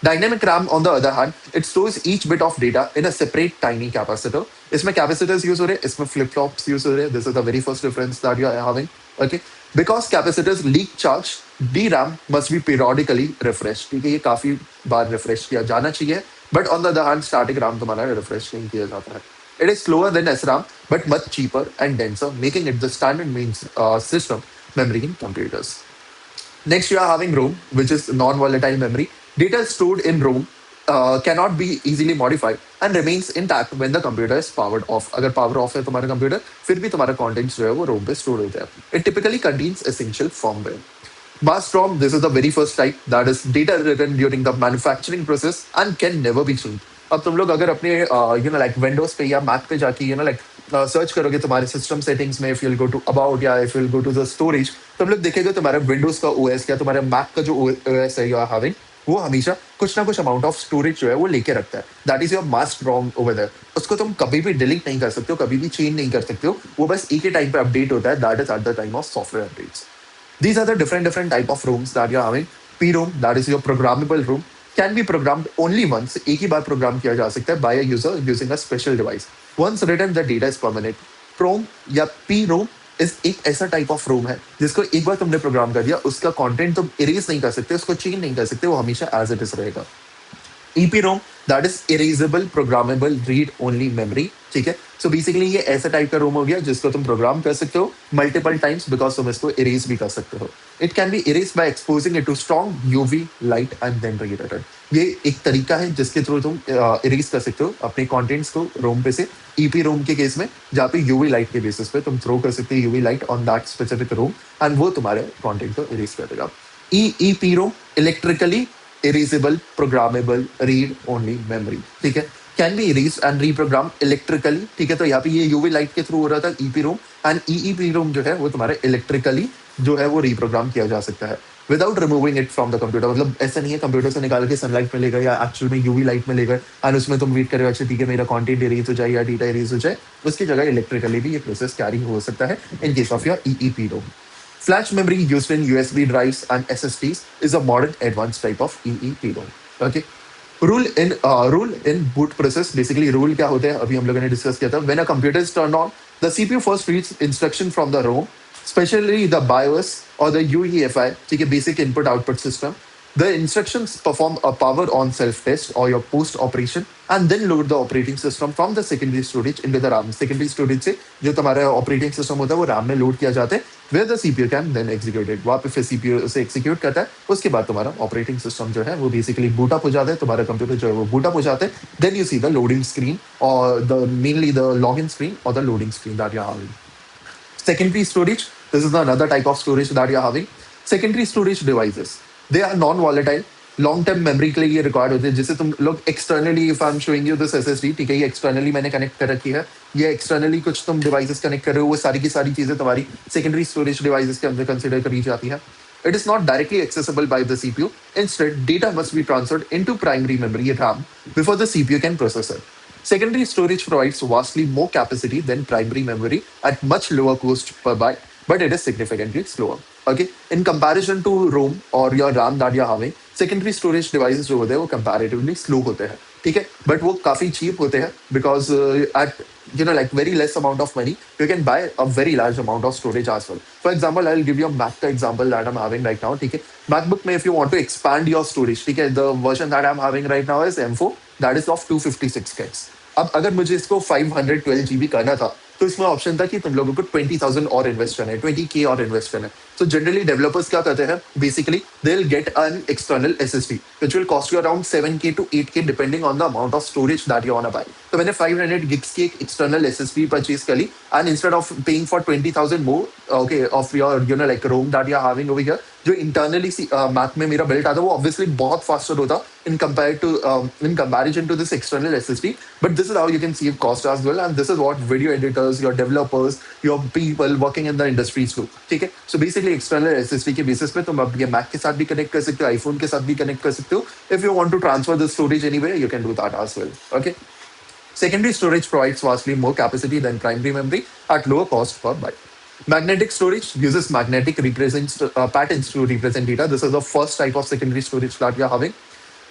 Dynamic RAM, on the other hand, it stores each bit of data in a separate tiny capacitor. इसमें capacitors use हो रहे हैं, इसमें flip flops use हो रहे हैं. This is the very first difference that you are having. Okay, because capacitors leak charge, DRAM must be periodically refreshed. ठीक है, ये काफी बार refresh किया जाना चाहिए. But on the other hand, static RAM तुम्हारा refresh नहीं किया जाता है. It is slower than SRAM, but much cheaper and denser, making it the standard main system memory in computers. Next, you are having ROM, which is non-volatile memory. Data stored in ROM cannot be easily modified and remains intact when the computer is powered off. अगर power off है तुम्हारा computer, फिर भी तुम्हारा contents जो है वो ROM पे store होते हैं. It typically contains essential firmware. Mass ROM, this is the very first type, that is data written during the manufacturing process and can never be changed. अब तुम लोग अगर अपने लाइक विंडोज पे या मैक पे जाके लाइक सर्च करोगे तुम्हारे सिस्टम सेटिंग्स में, if you will go to about या if you will go to the storage, तुम लोग देखेगे तुम्हारे विंडोज का ओएस या तुम्हारे मैक का जो ओएस है यू आर हैविंग, वो हमेशा कुछ ना कुछ अमाउंट ऑफ स्टोरेज जो है वो लेके रखता है। That is your mask ROM over there. उसको तुम कभी भी डिलीट नहीं कर सकते हो, कभी भी चेंज नहीं कर सकते हो, वो बस एक ही टाइम पे अपडेट होता है, that is at the time of software updates. These are the different type of rooms that you're having. P-room, that is your programmable room, can be programmed only once. एक ही बार प्रोग्राम किया जा सकता है by a user using a special device. Once written, the data is permanent. Prom या P-room इस एक ऐसा टाइप ऑफ रूम है जिसको एक बार तुमने प्रोग्राम कर दिया, उसका कंटेंट तुम इरेज नहीं कर सकते, उसको चेंज नहीं कर सकते, वो हमेशा एज इट इज रहेगा। EPROM, that is erasable programmable read only memory. ठीक है, सो बेसिकली ये ऐसा टाइप का रोम हो गया जिसको तुम प्रोग्राम कर सकते हो मल्टीपल टाइम्स, बिकॉज तुम इसको इरेज भी कर सकते हो। It can be erase by exposing it to strong UV light and then read it. ये एक तरीका है जिसके थ्रू तुम इरेज कर सकते हो अपने कॉन्टेंट्स को रोम पे से। ईपी रोम के केस में जहाँ पे यूवी लाइट के बेसिस पे तुम थ्रो कर सकते हो UV light on that specific ROM and वो तुम्हारे कॉन्टेंट को इरेज कर देगा। EPROM electrically erasable programmable read only memory। ठीक है, can be erased and reprogram electrically। ठीक है, तो यहाँ पे ये यूवी लाइट के थ्रू हो रहा था ईपी रोम, एंड ईईपी रोम जो है वो तुम्हारे इलेक्ट्रिकली जो है वो रिप्रोग्राम किया जा सकता है without removing it from the computer. मतलब ऐसा नहीं है कंप्यूटर से निकाल के सनलाइट में ले गए या एक्चुअल में यूवी लाइट में ले गए एंड उसमें तुम वेट करो अच्छा ठीक है मेरा कंटेंट इरेज हो जाए या डेटा इरेज हो जाए, उसकी जगह इलेक्ट्रिकली भी ये प्रोसेस कैरी हो सकता है in case of your EEPROM. Flash memory used in USB drives and SSDs is a modern advanced type of EEPROM। Okay. Rule in boot process, basically rule क्या होते हैं अभी हम लोगों ने डिस्कस किया था। When a computer is turned on, the CPU first reads instruction from the ROM, especially the BIOS or the UEFI, ठीक है, basic input output system। The instructions perform a power on self test or your post operation and then load the operating system from the secondary storage into the RAM। secondary storage से जो तुम्हारा operating system होता है वो RAM में लोड किया जाता है, where the CPU can then execute it। वहाँ पे फिर CPU उसे execute करता है, उसके बाद तुम्हारा operating system जो है वो basically boot up हो जाता है, तुम्हारा computer जो है वो boot up हो जाता है। Then you see the loading screen or the mainly the login screen or the loading screen that you're having। Secondary storage, this is another type of storage that you're having। Secondary storage devices, they are non-volatile, long term memory के लिए ये रिक्वायर्ड होते हैं, जिसे तुम लोग externally, if I am showing you this SSD, ठीक है, ये एक्सटर्नली मैंने कनेक्ट कर रखी है, ये एक्सटर्नली कुछ तुम डिवाइसेस कनेक्ट कर रहे हो, वो सारी की सारी चीजें तुम्हारी सेकेंडरी स्टोरेज डिवाइसेस के अंदर कंसिडर करी जाती है। It is not directly accessible by the CPU. Instead, data must be transferred into primary memory RAM before the CPU can process it. Secondary storage provides vastly more capacity than primary memory at much lower cost per byte, but it is significantly slower। Okay, in comparison to ROM or your RAM that you're having, secondary storage devices जो होते हैं वो comparatively slow होते हैं, ठीक है, but वो काफी cheap होते हैं because at like very less amount of money you can buy a very large amount of storage as well। For example, I'll give you a Mac का example that I'm having right now, ठीक है, MacBook में if you want to expand your storage, ठीक है, the version that I'm having right now is M4, that is of 256 gigs। अब अगर मुझे इसको 512 GB करना था तो इसमें ऑप्शन था कि तुम लोगों को 20,000 और इन्वेस्ट करना है, 20K और इन्वेस्ट करना है। So generally developers क्या करते हैं, basically they'll get an external SSD which will cost you around 7K to 8K depending on the amount of storage that you wanna buy। तो मैंने 500 gigs की एक external SSD purchase कर ली and instead of paying for 20,000 more okay of your like ROM that you're having over here, जो internally Mac में मेरा built आता वो obviously बहुत faster होता in comparison to this external SSD, but this is how you can save cost as well, and this is what video editors, your developers, your people working in the industries do। ठीक है, so basically external SSD के basis पे तुम अब ये Mac के साथ भी connect कर सकते हो, iPhone के साथ भी connect कर सकते हो। If you want to transfer the storage anywhere, you can do that as well। Okay, secondary storage provides vastly more capacity than primary memory at lower cost per byte। Magnetic storage uses magnetic represents patterns to represent data। This is the first type of secondary storage that we are having।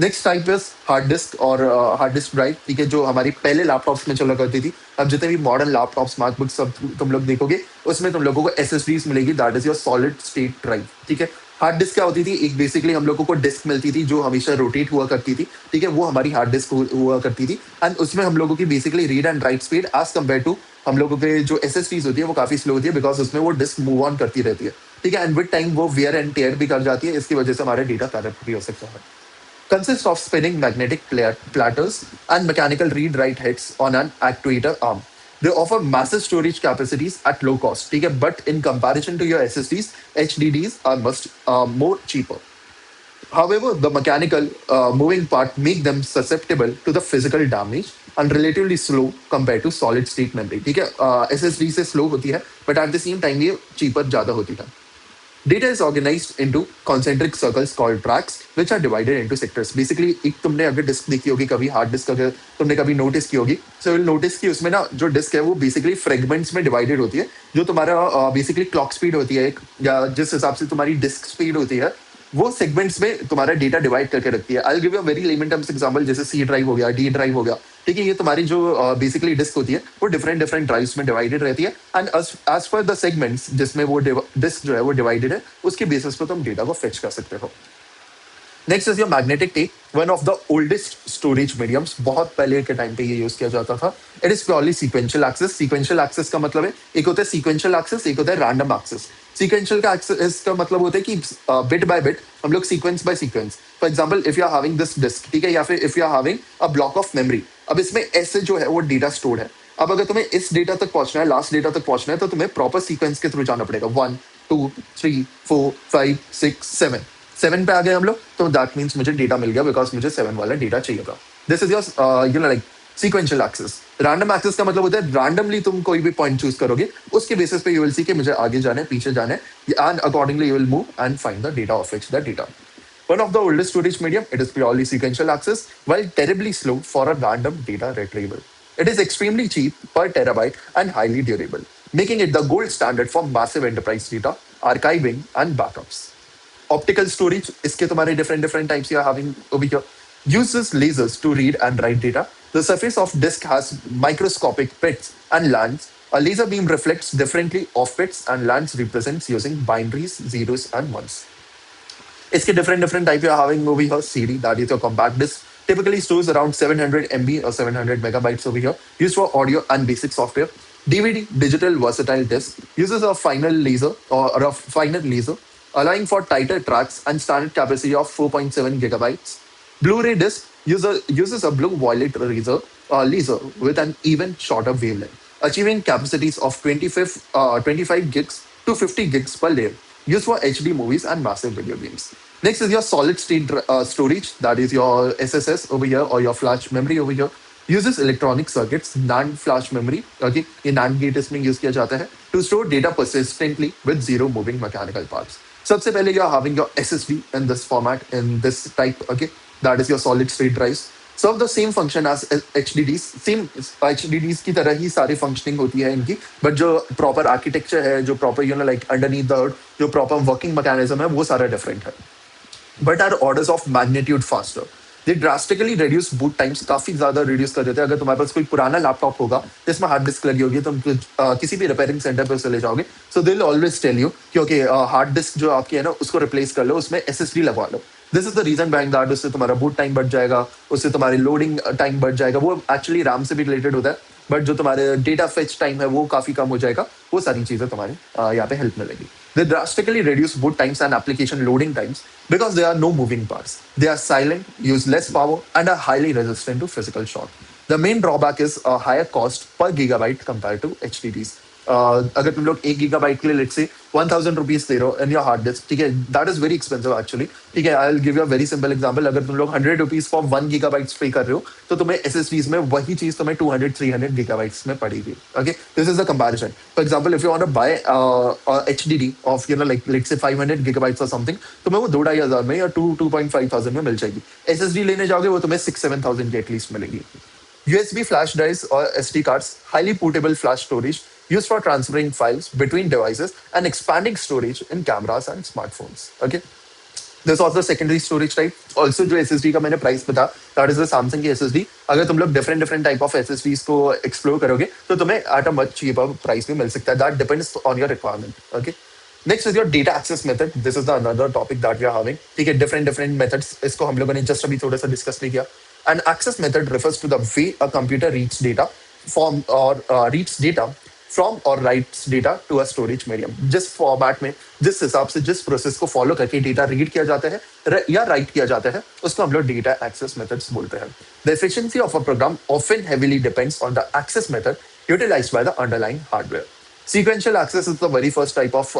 Next type is hard disk और हार्ड डिस्क ड्राइव, ठीक है, जो हमारी पहले लैपटॉप्स में चला करती थी। अब जितने भी मॉडर्न लैपटॉप्स मैकबुक सब तुम लोग देखोगे उसमें तुम लोगों को एसएसडीज मिलेगी, that is your solid state drive. ठीक है, हार्ड डिस्क क्या होती थी, एक बेसिकली हम लोगों को डिस्क मिलती थी जो हमेशा रोटेट हुआ करती थी, ठीक है, वो हमारी हार्ड डिस्क हुआ करती थी एंड उसमें हम लोगों की basically read and write speed as compared to हम लोगों के जो एसएसडीज होती है वो काफी स्लो होती है, बिकॉज उसमें वो डिस्क मूव ऑन करती रहती है, ठीक है, एंड विद टाइम वो वेयर एंड टेयर भी कर जाती है, इसकी वजह से हमारा डेटा करप्ट भी हो सकता है। Consists of spinning magnetic platters and mechanical read-write heads on an actuator arm। They offer massive storage capacities at low cost, ठीक है, but in comparison to your SSDs, HDDs are much more cheaper। However, the mechanical moving part make them susceptible to the physical damage and relatively slow compared to solid state memory. ठीक है, SSD से slow होती है, but at the same time ये cheaper ज़्यादा होती है. Data is organized into concentric circles called tracks, which are divided into sectors. Basically, एक तुमने अगर डिस्क देखी होगी कभी हार्ड डिस्क अगर तुमने कभी नोटिस की होगी, so you'll notice कि उसमें ना जो डिस्क है वो बेसिकली फ्रेगमेंट्स में डिवाइडेड होती है. जो तुम्हारा बेसिकली क्लॉक स्पीड होती है एक, या जिस हिसाब से तुम्हारी डिस्क स्पीड होती है, वो सेगमेंट्स में तुम्हारा डेटा डिवाइड करके रखती है. I will give a very lemon terms example, जैसे सी ड्राइव हो गया, डी ड्राइव हो गया. ठीक है, ये तुम्हारी जो बेसिकली डिस्क होती है वो डिफरेंट डिफरेंट ड्राइव्स में डिवाइडेड रहती है, and as per the segments जिसमें वो डिस्क जो है वो डिवाइडेड है, उसके बेसिस पे तुम डेटा को फेच कर सकते हो. Next is your magnetic tape, one of the oldest storage mediums. बहुत पहले के टाइम पे ये यूज किया जाता था. It is purely sequential access. Sequential access का मतलब है, एक होता है सीक्वेंशियल एक्सेस, एक होता है रैंडम एक्सेस. सीक्वेंशियल का एक्सेस का मतलब होता है कि बिट बाय बिट हम लोग sequence by sequence, for example if you are having this disk, ठीक है, या फिर if you are having a block of memory. अब इसमें ऐसे जो है वो डेटा स्टोर्ड है. अब अगर तुम्हें इस डेटा तक पहुंचना है, लास्ट डेटा तक पहुंचना है, तो तुम्हें प्रॉपर सीक्वेंस के थ्रू जाना पड़ेगा. 1 2 3 4 5 6 7. 7 पे आ गए हम लोग, तो दैट मीन्स मुझे डेटा मिल गया बिकॉज मुझे 7 वाला डेटा चाहिए था. This is your you know like sequential access. Random access का मतलब होता है रैंडमली तुम कोई भी पॉइंट चूज करोगे, उसके बेसिस पे यू विल सी कि मुझे आगे जाना है, पीछे जाना है, and accordingly you will move and find the data of which the data. One of the oldest storage medium, it is purely sequential access, while terribly slow for a random data retrieval. It is extremely cheap per terabyte and highly durable, making it the gold standard for massive enterprise data, archiving, and backups. Optical storage, इसके तुम्हारे different different types you are having over here. Uses lasers to read and write data. The surface of disk has microscopic pits and lands. A laser beam reflects differently off pits and lands represents using binaries, zeros and ones. इसके different different type you are having over here. CD, that is your compact disc. Typically stores around 700 MB or 700 megabytes over here. Used for audio and basic software. DVD, digital versatile disc, uses a final laser or a finer laser, allowing for tighter tracks and standard capacity of 4.7 gigabytes. Blu-ray disc uses a blue violet laser with an even shorter wavelength, achieving capacities of 25 gigs to 50 gigs per layer, used for HD movies and massive video games. Next is your solid state storage, that is your SSS over here or your flash memory over here. Uses electronic circuits, NAND flash memory. Okay, ये NAND gate इसमें use किया जाता है to store data persistently with zero moving mechanical parts. सबसे पहले you are having your SSD in this format, in this type. Okay, that is your solid state drives. Serve the same function as HDDs. Same HDDs की तरह ही सारी functioning होती है इनकी, but जो proper architecture है, जो proper like underneath the hood, जो proper working mechanism है, वो सारा different है. But are orders of magnitude faster. They drastically reduce boot times. काफी ज्यादा reduce कर देते हैं. अगर तुम्हारे पास कोई पुराना लैपटॉप होगा जिसमें हार्ड डिस्क लगी होगी, तुम किसी भी रिपेयरिंग सेंटर पर चले जाओगे, so they'll always tell you कि ओके हार्ड डिस्क जो आपकी है ना उसको रिप्लेस कर लो, उसमें SSD लगवा लो. This is the reason behind that. उससे तुम्हारा बूट टाइम बढ़ जाएगा, उससे तुम्हारी लोडिंग टाइम बढ़ जाएगा. वो एक्चुअली रैम से भी रिलेटेड होता है, बट जो तुम्हारे डेटा फेच टाइम है वो काफी कम हो जाएगा. वो सारी चीजें तुम्हारी यहाँ पे हेल्प मिलेगी. They drastically reduce boot times and application loading times because there are no moving parts. They are silent, use less power, and are highly resistant to physical shock. The main drawback is a higher cost per gigabyte compared to HDDs. अगर तुम लोग 1 GB के लिए लेट से 1000 रुपीज दे रहे हो इन योर हार्ड डिस्क, ठीक है, that is very expensive actually. ठीक है, I will give you a very simple example. अगर तुम लोग 100 रुपीज फॉर 1 GB पे कर रहे हो, तो तुम्हें SSDs में वही चीज तुम्हें 200-300 GB में पड़ेगी. Okay, this is the comparison. For example if you want to buy HDD of like let say 500 GB और समथिंग, तुम्हें वो 2-2,500 में या 2-2.5 में मिल जाएगी. SSD लेने जाओगे वो तुम्हें 6-7,000 की एटलीस्ट मिलेगी. USB flash drives or SD cards, highly portable flash storage used for transferring files between devices and expanding storage in cameras and smartphones. Okay. There's also secondary storage type. Also जो SSD का मैंने प्राइस बता, that is the Samsung की SSD. अगर तुम लोग different different type of SSDs को explore करोगे, तो तुम्हें at a much cheaper price में मिल सकता है. That depends on your requirement. Okay. Next is your data access method. This is the another topic that we are having. ठीक है, different different methods. इसको हम लोगों ने just अभी थोड़ा सा discuss नहीं किया. An access method refers to the way a computer reads data reads data from or writes data to a storage medium. जिस फॉर्मेट में, जिस हिसाब से, जिस प्रोसेस को फॉलो करके डेटा रीड किया जाता है या राइट किया जाता है, उसको हम लोग डेटा एक्सेस मेथड्स बोलते हैं. The efficiency of a program often heavily depends on the access method utilized by the underlying hardware. Sequential access is the very first type of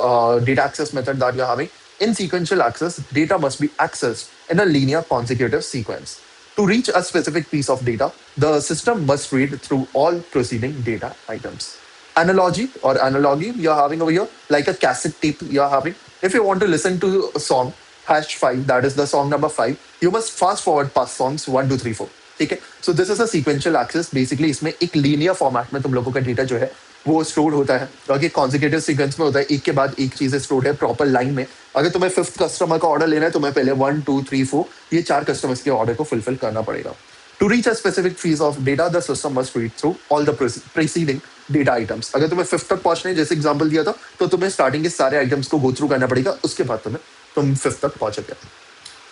data access method that you're having. In sequential access, data must be accessed in a linear consecutive sequence. To reach a specific piece of data, the system must read through all preceding data items. Analogy or analogy you're having over here, like a cassette tape you're having. If you want to listen to a song, #5, that is the song number 5, you must fast forward past songs 1, 2, 3, 4. ठीक है, so this is a sequential access. Basically इसमें एक लीनियर फॉर्मेट में तुम लोगों का डेटा जो है वो स्टोर होता है, और ये कॉन्जिक्यूटिव सीक्वेंस में होता है, एक के बाद एक चीजें स्टोर है प्रॉपर लाइन में. अगर तुम्हें 5th कस्टमर का ऑर्डर लेना है, तुम्हें पहले 1, 2, 3, 4 ये 4 कस्टमर्स के ऑर्डर को फुलफिल करना पड़ेगा. To reach a specific piece of data, the system must read through all the preceding data items. अगर तुम्हें 5th तक पहुंचना है, जैसे एग्जांपल दिया था, तो तुम्हें स्टार्टिंग के सारे आइटम्स को गो थ्रू करना पड़ेगा, उसके बाद तुम 5th तक पहुंचोगे.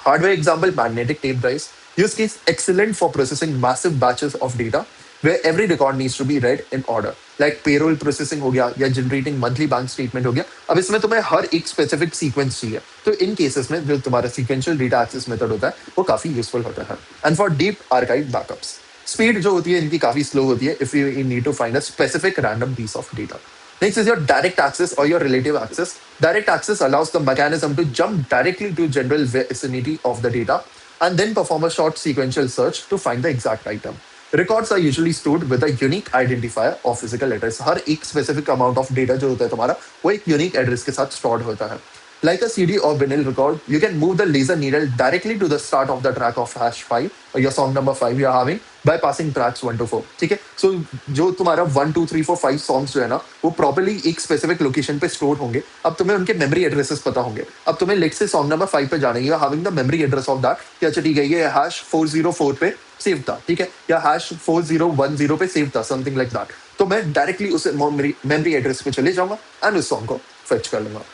Hardware example, magnetic tape drives. Use case excellent for processing massive batches of data where every record needs to be read in order. Like payroll processing हो गया या generating monthly bank statement हो गया. अब इसमें तुम्हें हर एक specific sequence चाहिए. तो इन cases में जो तुम्हारा sequential data access method होता है वो काफी useful होता है. And for deep archive backups, speed जो होती है इनकी काफी slow होती है if you need to find a specific random piece of data. Next is your direct access or your relative access. Direct access allows the mechanism to jump directly to general vicinity of the data and then perform a short sequential search to find the exact item. Records are usually stored with a unique identifier or physical address. हर एक specific amount of data जो होता है तुम्हारा वो एक unique address के साथ stored होता है. Like a CD or vinyl record, you can move the laser needle directly to the start of the track of #5 or your song number 5 you're having by passing tracks 1 to 4. ठीक है, सो जो तुम्हारा 1, 2, 3, 4, 5 सॉन्ग्स जो है ना वो प्रॉपरली एक स्पेसिफिक लोकेशन पे स्टोर होंगे. अब तुम्हें उनके मेमोरी एड्रेसेस पता होंगे. अब तुम्हें लेट से सॉन्ग नंबर 5 पे जाना है, having the memory address of that कि अच्छा ठीक है ये #404 पे सेव था, ठीक है, या #4010 पे सेव था, समथिंग लाइक दैट. तो मैं डायरेक्टली उस मेमोरी एड्रेस पे चले जाऊंगा एंड उस सॉन्ग को फेच कर लूंगा.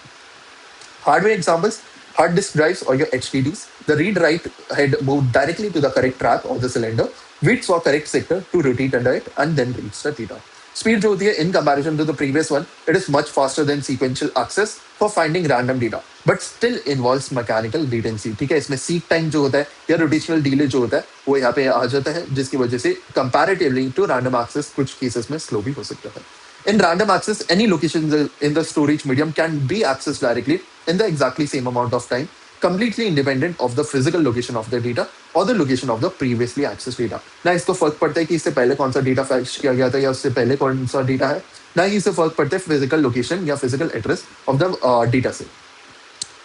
Hardware examples, hard disk drives or your HDDs. The read-write head moved directly to the correct track of the cylinder, waits for correct sector to rotate under it, and then reads the data. Speed जो होती है in comparison to the previous one, it is much faster than sequential access for finding random data, but still involves mechanical latency. ठीक है, इसमें seek time जो होता है या rotational delay जो होता है वो यहाँ पे आ जाता है, जिसकी वजह से comparatively to random access कुछ cases में slow भी हो सकता है. In random access, any location in the storage medium can be accessed directly in the exactly same amount of time, completely independent of the physical location of the data or the location of the previously accessed data. ना इसको फर्क पड़ता है कि इससे पहले कौन सा डेटा फैच किया गया था या उससे पहले कौन सा डेटा है, ना ही इससे फर्क पड़ता है फिजिकल लोकेशन या physical address of the data से.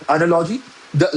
Analogy,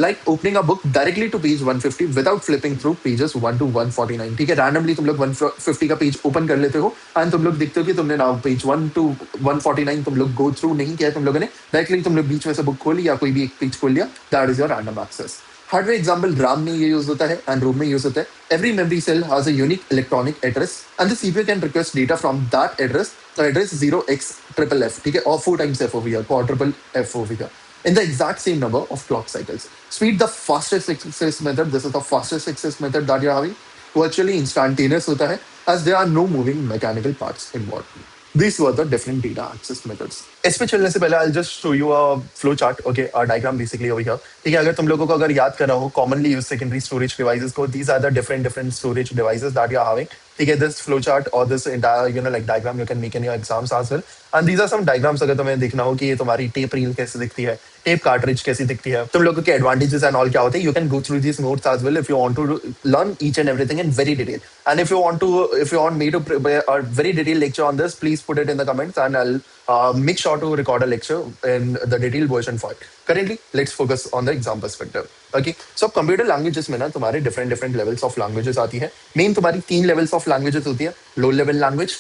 like opening a book directly to page 150 without flipping through pages 1 to 149. ठीक है, रैंडमली तुम लोग 150 का पेज ओपन कर लेते हो एंड तुम लोग देखते हो कि तुमने ना पेज 1 to 149 तुम लोग गो थ्रू नहीं किया, तुम लोगों ने डायरेक्टली तुम लोग बीच में से बुक खोली या कोई भी एक पेज खोल लिया. That is your random access. Hardware example, RAM में ये यूज होता है एंड रोम में यूज होता है. Every memory cell has a unique electronic address and the CPU can request data from that address. Address 0xFFF, ठीक है, और 4 times F over here, quadruple F over here, in the exact same number of clock cycles. Speed, the fastest access method. This is the fastest access method that you're having. Virtually instantaneous होता है as there are no moving mechanical parts involved. These were the different data access methods. इस पे चलने से पहले I'll just show you a flow chart, okay, a diagram basically over here. ठीक है, अगर तुम लोगों को अगर याद करना हो commonly used secondary storage devices को, these are the different storage devices that you're having. ठीक है, this flow chart or this entire like diagram you can make in your exams as well. And these are some diagrams अगर तुम्हें देखना हो कि ये तुम्हारी tape reel कैसे दिखती है, tape cartridge कैसी दिखती है, तुम लोगों के advantages and all क्या होते हैं. You can go through these notes as well if you want to learn each and everything in very detail. And if you want me to prepare a very detailed lecture on this, please put it in the comments and I'll make sure to record a lecture in the detailed version for it. Currently, let's focus on the exam perspective. Okay, so computer languages में ना तुम्हारे different levels of languages आती है. Main तुम्हारी 3 levels of languages होती है, low level language,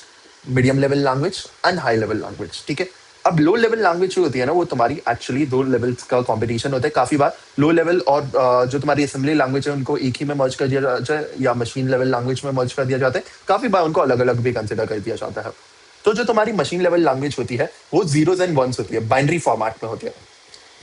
medium level language and high level language. ठीक है, अब लो लेवल लैंग्वेज जो होती है ना वो तुम्हारी एक्चुअली 2 लेवल्स का कॉम्पिटिशन होता है. काफी बार लो लेवल और जो तुम्हारी असेंबली लैंग्वेज है उनको एक ही में मर्ज कर दिया जाए या मशीन लेवल लैंग्वेज में मर्ज कर दिया जाता है. काफी बार उनको अलग अलग भी कंसिडर कर दिया जाता है. तो जो तुम्हारी मशीन लेवल लैंग्वेज होती है वो जीरोस एंड वंस होती है, बाइनरी फॉर्मेट में होती है.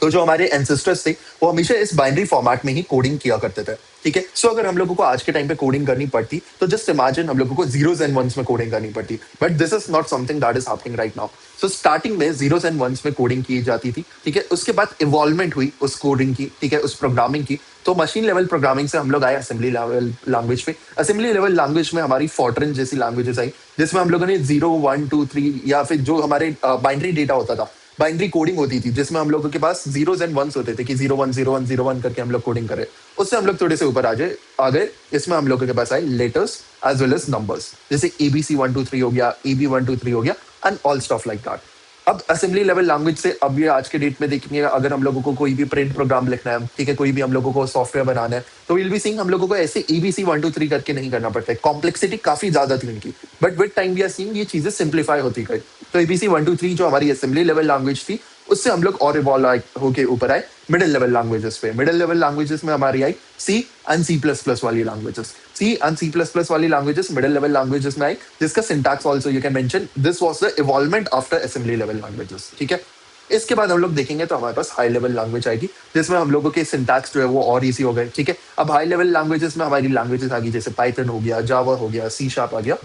तो जो हमारे एंसेस्टर्स थे वो हमेशा इस बाइनरी फॉर्मेट में ही कोडिंग किया करते थे. ठीक है, सो अगर हम लोगों को आज के टाइम पे कोडिंग करनी पड़ती तो जस्ट इमेजिन हम लोगों को जीरोस एंड वंस में कोडिंग करनी पड़ती. But this is not something that is happening right now. So starting में जीरोस एंड वंस में कोडिंग की जाती थी. ठीक है, उसके बाद इवॉल्वमेंट हुई उस कोडिंग की, ठीक है, उस प्रोग्रामिंग की. तो मशीन लेवल प्रोग्रामिंग से हम लोग आए असेंबली लेवल लैंग्वेज पे. असेंबली लेवल लैंग्वेज में हमारी फॉर्ट्रन जैसी लैंग्वेजेस आई जिसमें हम लोगों ने 0, 1, 2, 3 या फिर जो हमारे बाइनरी डेटा होता था, बाइनरी कोडिंग होती थी जिसमें हम लोगों के पास जीरोज एंड वंस होते थे कि 010101 करके हम लोग कोडिंग करें, उससे हम लोग थोड़े से ऊपर आ गए। इसमें हम लोगों के पास आए letters as well as numbers, जैसे ABC 1 2 3 हो गया, AB 1 2 3 हो गया, and all stuff like that. अब असेंबली लेवल लैंग्वेज से अब ये आज के डेट में देखेंगे, अगर हम लोगों को कोई भी प्रिंट प्रोग्राम लिखना है, ठीक है, कोई भी हम लोगों को सॉफ्टवेयर बनाना है, तो विल बी सीइंग हम लोगों को ऐसे ABC 1 2 3 करके नहीं करना पड़ता है, कॉम्प्लेक्सिटी काफी ज्यादा थी इनकी। But with time we are seeing ये चीजें सिंप्लीफाई होती गई। तो ABC 1 2 3 जो हमारी असेंबली लेवल लैंग्वेज थी, उससे हम लोग और इवॉल्व होके ऊपर आए मिडिल लेवल लैंग्वेजेस पे। मिडिल लेवल लैंग्वेजेस में हमारी आई C एंड C++ वाली लैंग्वेजेस। C एंड C++ वाली लैंग्वेजेस मिडिल लेवल लैंग्वेजेस में आई, जिसका syntax also you can mention this was the involvement after assembly level languages, ठीक है। इसके बाद हम लोग देखेंगे तो हमारे पास हाई लेवल लैंग्वेज आएगी, जिसमें हम लोगों के सिंटैक्स जो है वो और इजी हो गए, ठीक है। अब हाई लेवल लैंग्वेजेस में हमारी लैंग्वेजेस आ गई, जैसे पाइथन हो गया, जावा हो गया, C# आ गया,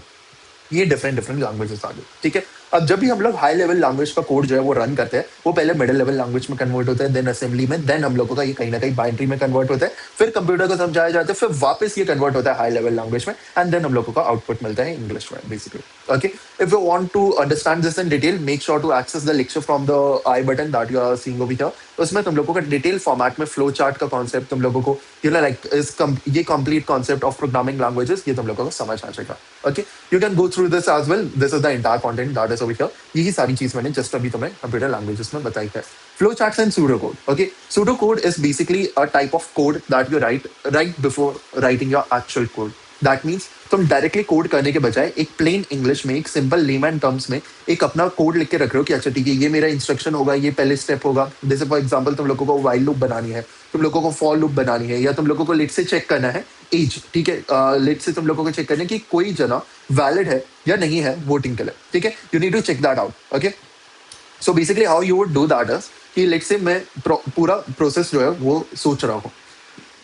ये डिफरेंट डिफरेंट लैंग्वेजेस आ गए, ठीक है। अब जब भी हम लोग हाई लेवल लैंग्वेज का कोड जो है वो रन करते हैं, वो पहले मिडिल लेवल लैंग्वेज में कन्वर्ट होता है, देन असेंबली में, देन हम लोगों का ये कहीं ना कहीं बाइनरी में कन्वर्ट होता है, फिर कंप्यूटर को समझाया जाता है, फिर वापस ये कन्वर्ट होता है हाई लेवल लैंग्वेज में, एंड देन हम लोगों को आउटपुट मिलता है इंग्लिश में basically. Okay, if you want to understand this in detail, make sure to access the lecture from the I button that you are seeing over here. उसमें तुम लोगों का डिटेल फॉर्मेट में फ्लो चार्ट का कॉन्सेप्ट तुम लोगों को लाइक ये complete concept of programming languages ये तुम लोगों को समझ आ जाएगा। Okay, you can go through this as well, this is the entire content that is over here. यही सारी चीज मैंने जस्ट अभी तुम्हें कंप्यूटर लैंग्वेजेस में बताई है। Flow charts and pseudo code. Okay, pseudo code is basically a type of code that you right before writing your actual code. That means तुम डायरेक्टली कोड करने के बजाय एक प्लेन इंग्लिश में, एक सिंपल लेमैन टर्म्स में एक अपना कोड लिख के रख रहे हो कि अच्छा ठीक है, ये मेरा इंस्ट्रक्शन होगा, ये पहले स्टेप होगा। जैसे फॉर एग्जांपल तुम लोगों को व्हाइल लूप बनानी है, तुम लोगों को फॉर लूप बनानी है, या तुम लोगों को लेट से चेक करना है एज, ठीक है, लेट से तुम लोगों को चेक करना है कि कोई जना वैलिड है या नहीं है वोटिंग के लिए, ठीक है। You need to check that out. Okay, so basically how you would do that is कि लेट से मैं पूरा प्रोसेस जो है वो सोच रहा हूँ।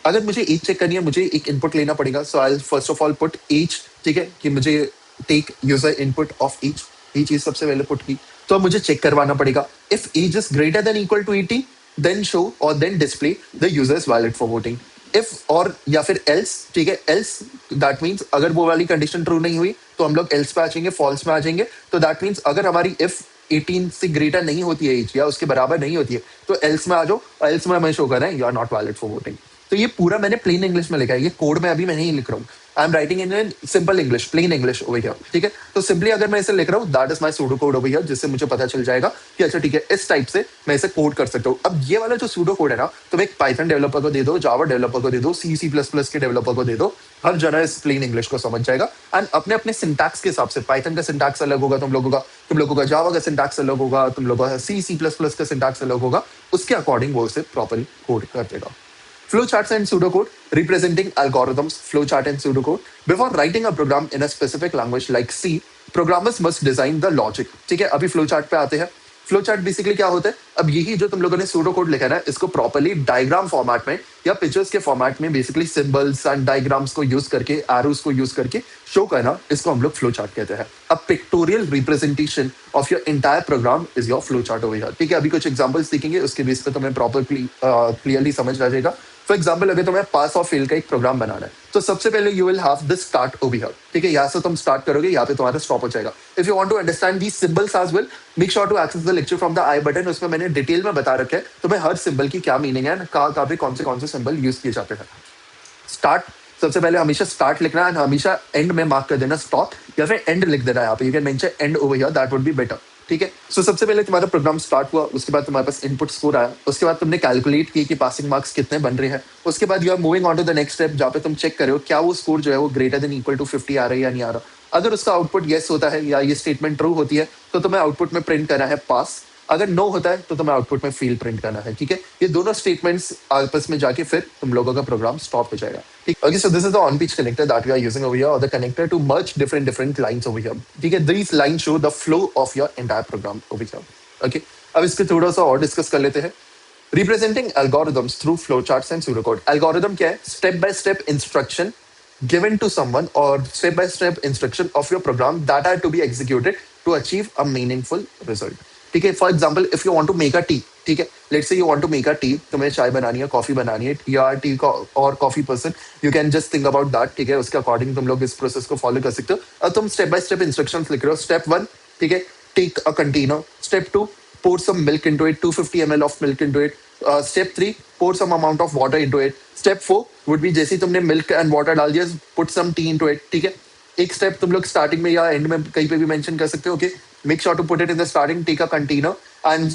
अगर मुझे एज चेक करनी है, मुझे एक इनपुट लेना पड़ेगा। So I first of all put age, ठीक है, कि मुझे take user input of age, ये चीज सबसे पहले पुट की। तो अब मुझे चेक करवाना पड़ेगा, if age is greater than equal to 80 then show or then display the user is valid for voting. If और या फिर एल्स, ठीक है, एल्स दैट मीन्स अगर वो वाली कंडीशन ट्रू नहीं हुई तो हम लोग एल्स पे आ जाएंगे, फॉल्स में आ जाएंगे। तो दैट मीन्स अगर हमारी इफ 18 से ग्रेटर नहीं होती है एज या उसके बराबर नहीं होती है तो एल्स में आ जाओ, और एल्स में हमें शो कर रहा है you are not valid for voting. तो ये पूरा मैंने प्लेन इंग्लिश में लिखा है, ये कोड में अभी मैं नहीं लिख रहा हूँ। I am writing in simple English, plain English over here, ठीक है। तो सिंपली अगर मैं इसे लिख रहा हूँ, that is my pseudo code over here, जिससे मुझे पता चल जाएगा कि अच्छा ठीक है, इस टाइप से मैं इसे कोड कर सकता हूँ। अब ये वाला जो सूडो कोड है ना, तुम एक पाइथन डेवलपर को दे दो, जावा डेवलपर को दे दो, C++ के डेवलपर को दे दो, हर जना इस प्लेन इंग्लिश को समझ जाएगा। एंड अपने अपने सिंटैक्स के हिसाब से, पाइथन का सिंटैक्स अलग होगा तुम लोगों का जावा का सिंटैक्स अलग होगा, तुम लोगों का C++ का सिंटैक्स अलग होगा, उसके अकॉर्डिंग वो उसे प्रॉपरली कोड कर देगा। Flowcharts and pseudocode representing algorithms, flowchart and pseudocode. Before writing a program in a specific language like C, programmers must design the logic. ठीक है, अभी flowchart पे आते हैं। फ्लोचार्ट बेसिकली क्या होता है, अब यही जो तुम लोगों ने सूडो कोड लिखा है ना, इसको प्रॉपर्ली डायग्राम फॉर्मेट में या पिक्चर्स के फॉर्मेट में बेसिकली सिंबल्स एंड डायग्राम्स को यूज करके, एरोस को यूज करके शो करना, इसको हम लोग फ्लोचार्ट कहते हैं। A pictorial representation of your entire program is your flowchart over here, ठीक है। अभी कुछ एग्जांपल्स देखेंगे, उसके बेस पे तुम्हें प्रॉपरली क्लियरली समझ आ जाएगा। फॉर एग्जाम्पल, अगर तुम्हें पास और फेल का एक प्रोग्राम बनाना है, तो सबसे पहले you will have this start over here, ठीक है। यहाँ से तुम स्टार्ट करोगे, यहाँ पे तुम्हारा स्टॉप हो जाएगा। If you want to understand these symbols as well, make sure to access the lecture from the I button. उसमें मैंने डिटेल में बता रखा है तुम्हें हर सिंबल की क्या मीनिंग है, कहाँ पे कौन से सिंबल यूज किए जाते हैं। स्टार्ट, सबसे पहले हमेशा स्टार्ट लिखना है, हमेशा एंड में मार्क कर देना स्टॉप, या फिर एंड लिख देना है यहाँ पे, you can mention and over here, that would be better, ठीक है। सो सबसे पहले तुम्हारा प्रोग्राम स्टार्ट हुआ, उसके बाद तुम्हारे पास इनपुट स्कोर आया, उसके बाद तुमने कैलकुलेट की कि पासिंग मार्क्स कितने बन रहे हैं, उसके बाद you are moving on to the next step, जहाँ पे तुम चेक करो क्या वो स्कोर जो है वो ग्रेटर देन इक्वल टू 50 आ रहा है या नहीं आ रहा। अगर उसका आउटपुट येस होता है या ये स्टेटमेंट ट्रू होती है, तो तुम्हें आउटपुट में प्रिंट करना है पास। अगर नो होता है तो तुम्हें आउटपुट में फेल प्रिंट करना है, ठीक है। ये दोनों स्टेटमेंट्स आपस में जाके फिर तुम लोगों का प्रोग्राम स्टॉप हो जाएगा, ठीक। Okay, so this is the on page connector that we are using over here, और the connector to merge different lines over here, ठीक है। These lines show the flow of your entire program over here. Okay, अब इसको थोड़ा सा और डिस्कस कर लेते हैं। Representing algorithms through flow charts and pseudocode. Algorithm क्या है? Step by step instruction given to someone or step by step instruction of your program that are to be executed to achieve a meaningful result, ठीक है। For example, if you want to make a tea, ठीक है, let's say you want to make a tea, तुम्हें चाय बनानी है, कॉफी बनानी है, या टी और coffee person, you can just think about that, ठीक है। उसके अकॉर्डिंग तुम लोग इस प्रोसेस को फॉलो कर सकते हो। और तुम स्टेप बाय स्टेप इंस्ट्रक्शंस लिख रहे हो। स्टेप 1, ठीक है, take a container. Step 2, pour some milk into it, 250 ml of milk into it. Step 3, pour some amount of water into it. Step 4 would be जैसे ही तुमने milk and water डाल दिया, put some tea into it, ठीक है. एक स्टेप तुम लोग स्टार्टिंग में या एंड में कहीं पे भी मेंशन कर सकते हो. Okay, make sure to put it in the starting, take a container and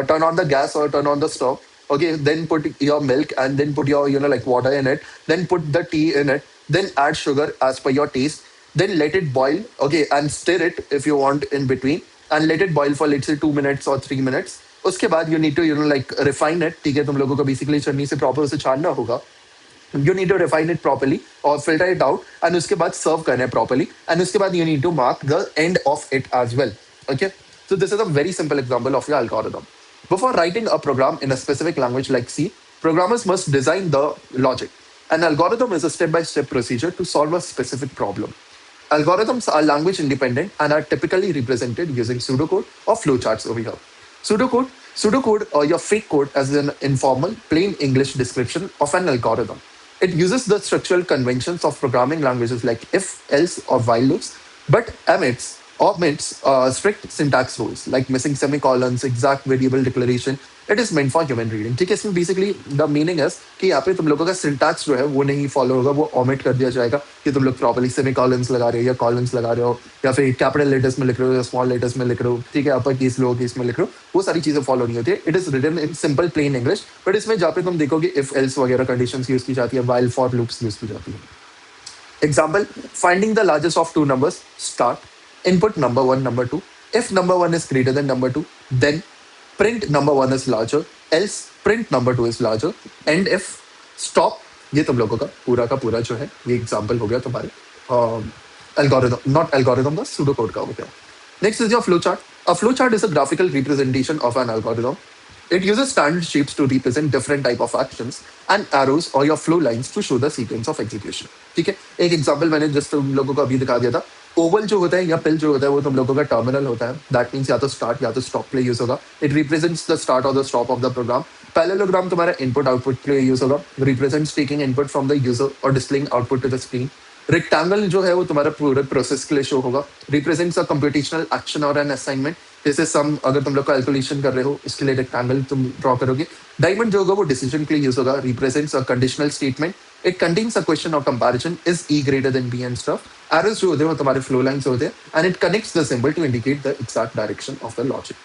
turn on the gas or turn on the stove. Okay, then put your milk and then put your like water in it, then put the tea in it, then add sugar as per your taste, then let it boil. Okay, and stir it if you want in between, and let it boil for let's say 2 minutes or 3 minutes. उसके बाद you need to like refine it. ठीक है, तुम लोगों को बेसिकली छन्नी से प्रॉपर उसे छानना होगा. You need to refine it properly or filter it out, and उसके बाद serve करना है properly, and उसके बाद you need to mark the end of it as well. Okay, so this is a very simple example of your algorithm. Before writing a program in a specific language like C, programmers must design the logic. An algorithm is a step-by-step procedure to solve a specific problem. Algorithms are language independent and are typically represented using pseudocode or flowcharts over here. Pseudocode or your fake code as an informal, plain English description of an algorithm. It uses the structural conventions of programming languages like if, else, or while loops, but omits strict syntax rules like missing semicolons, exact variable declaration. It is meant for human reading. ठीक है, इसमें बेसिकली द मीनिंग है कि यहाँ पे तुम लोगों का सिंटैक्स जो है वो नहीं फॉलो होगा, वो ओमिट कर दिया जाएगा कि तुम लोग प्रॉपर्ली सेमीकॉलन्स लगा रहे हो या कॉलन्स लगा रहे हो या फिर कैपिटल लेटर्स में लिख रहे हो या स्मॉल लेटर्स में लिख रहे हो. ठीक है, अपर केस लोअर केस में लिख रहे हो, वो सारी चीजें फॉलो नहीं होती है. It is written in simple plain English, but इसमें जहाँ पे तुम देखोगे इफ एल्स वगैरह कंडीशंस यूज की जाती है, व्हाइल फॉर लूप्स यूज की जाती है. Example, finding the largest of two numbers, start, input number one, number two. If number one is greater than number two, then print number one is larger, else print number two is larger, and if stop. ये तुम लोगों का पूरा जो है ये एग्जाम्पल हो गया तुम्हारे एल्गोरिथम, नॉट एल्गोरिथम का सूडो कोड का हो गया. Next is your flowchart. A flowchart is a graphical representation of an algorithm. It uses standard shapes to represent different type of actions and arrows or your flow lines to show the sequence of execution. ठीक है, एक एग्जांपल मैंने जस्ट तुम लोगों को अभी दिखा दिया था. ओवल जो होता है या पिल जो होता है वो तुम लोगों का टर्मिनल होता है. दैट मीन्स या तो स्टार्ट या तो स्टॉप के लिए यूज होगा. इट रिप्रेजेंट्स द स्टार्ट और the stop of the program. Parallelogram तुम्हारा इनपुट आउटपुट के लिए यूज होगा. Represents taking input from the user और displaying output to the screen. Rectangle जो है वो तुम्हारा पूरे प्रोसेस के लिए शो होगा. रिप्रेजेंट्स अ कंप्यूटेशनल एक्शन और एन असाइनमेंट. जैसे सम अगर तुम लोग कैलकुलेशन कर रहे हो इसके लिए रेक्टेंगल तुम ड्रॉ करोगे. डायमंड जो होगा वो डिसीजन के लिए यूज होगा. Represents a conditional statement. It contains a question और comparison. Is E greater than B and stuff. Arrows जो होते हैं वो तुम्हारे फ्लो लाइंस होते हैं and it connects the symbol to indicate the exact direction of the logic.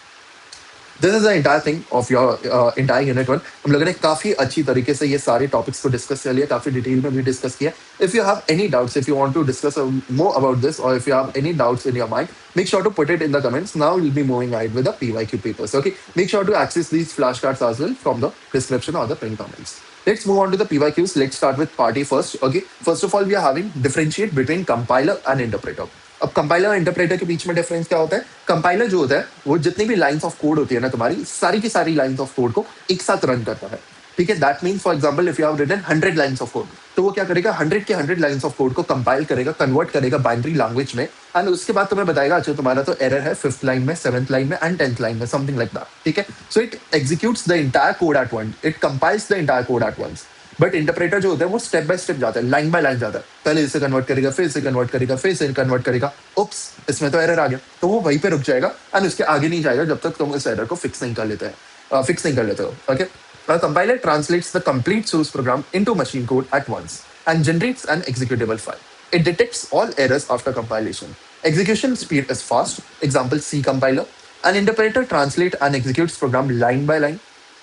This is the entire thing of your entire unit 1. हम लोगों ने काफी अच्छी तरीके से ये सारे टॉपिक्स को डिस्कस कर लिया, काफी डिटेल में भी डिस्कस किया. If you have any doubts, if you want to discuss more about this or if you have any doubts in your mind, make sure to put it in the comments. Now we'll be moving ahead with the PYQ papers. Okay, make sure to access these flashcards as well from the description or the pinned comments. Let's move on to the PYQs. Let's start with part A first. Okay, first of all we are having differentiate between compiler and interpreter. अब कंपाइलर और इंटरप्रेटर के बीच में डिफरेंस क्या होता है? कंपाइलर जो होता है वो जितनी भी लाइंस ऑफ कोड होती है ना तुम्हारी, सारी की सारी लाइंस ऑफ कोड को एक साथ रन करता है. ठीक है, that means for example if you have written 100 lines of code, तो वो क्या करेगा, 100 के 100 लाइंस ऑफ कोड को कंपाइल करेगा, कन्वर्ट करेगा बाइनरी लैंग्वेज में, एंड उसके बाद तुम्हें बताएगा अच्छा तुम्हारा तो एरर है 5th लाइन में, 7th लाइन में एंड 10th लाइन में, समथिंग लाइक दैट. ठीक है, so it executes the entire code at once, it compiles the entire code at once. But interpreter जो होता है वो स्टेप बाय स्टेप जाता है, लाइन बाय लाइन जाता है. पहले इसे कन्वर्ट करेगा, फिर इसे कन्वर्ट करेगा, फिर इसे कन्वर्ट करेगा. उप्स, इसमें तो एरर आ गया, तो वो वहीं पे रुक जाएगा एंड उसके आगे नहीं जाएगा जब तक तुम इस एरर को फिक्स नहीं कर लेते हो. Okay, a compiler translates the complete source program into machine code at once and generates an executable file. It detects all errors after compilation. Execution speed is fast. Example C compiler. An interpreter translates and executes program line by line.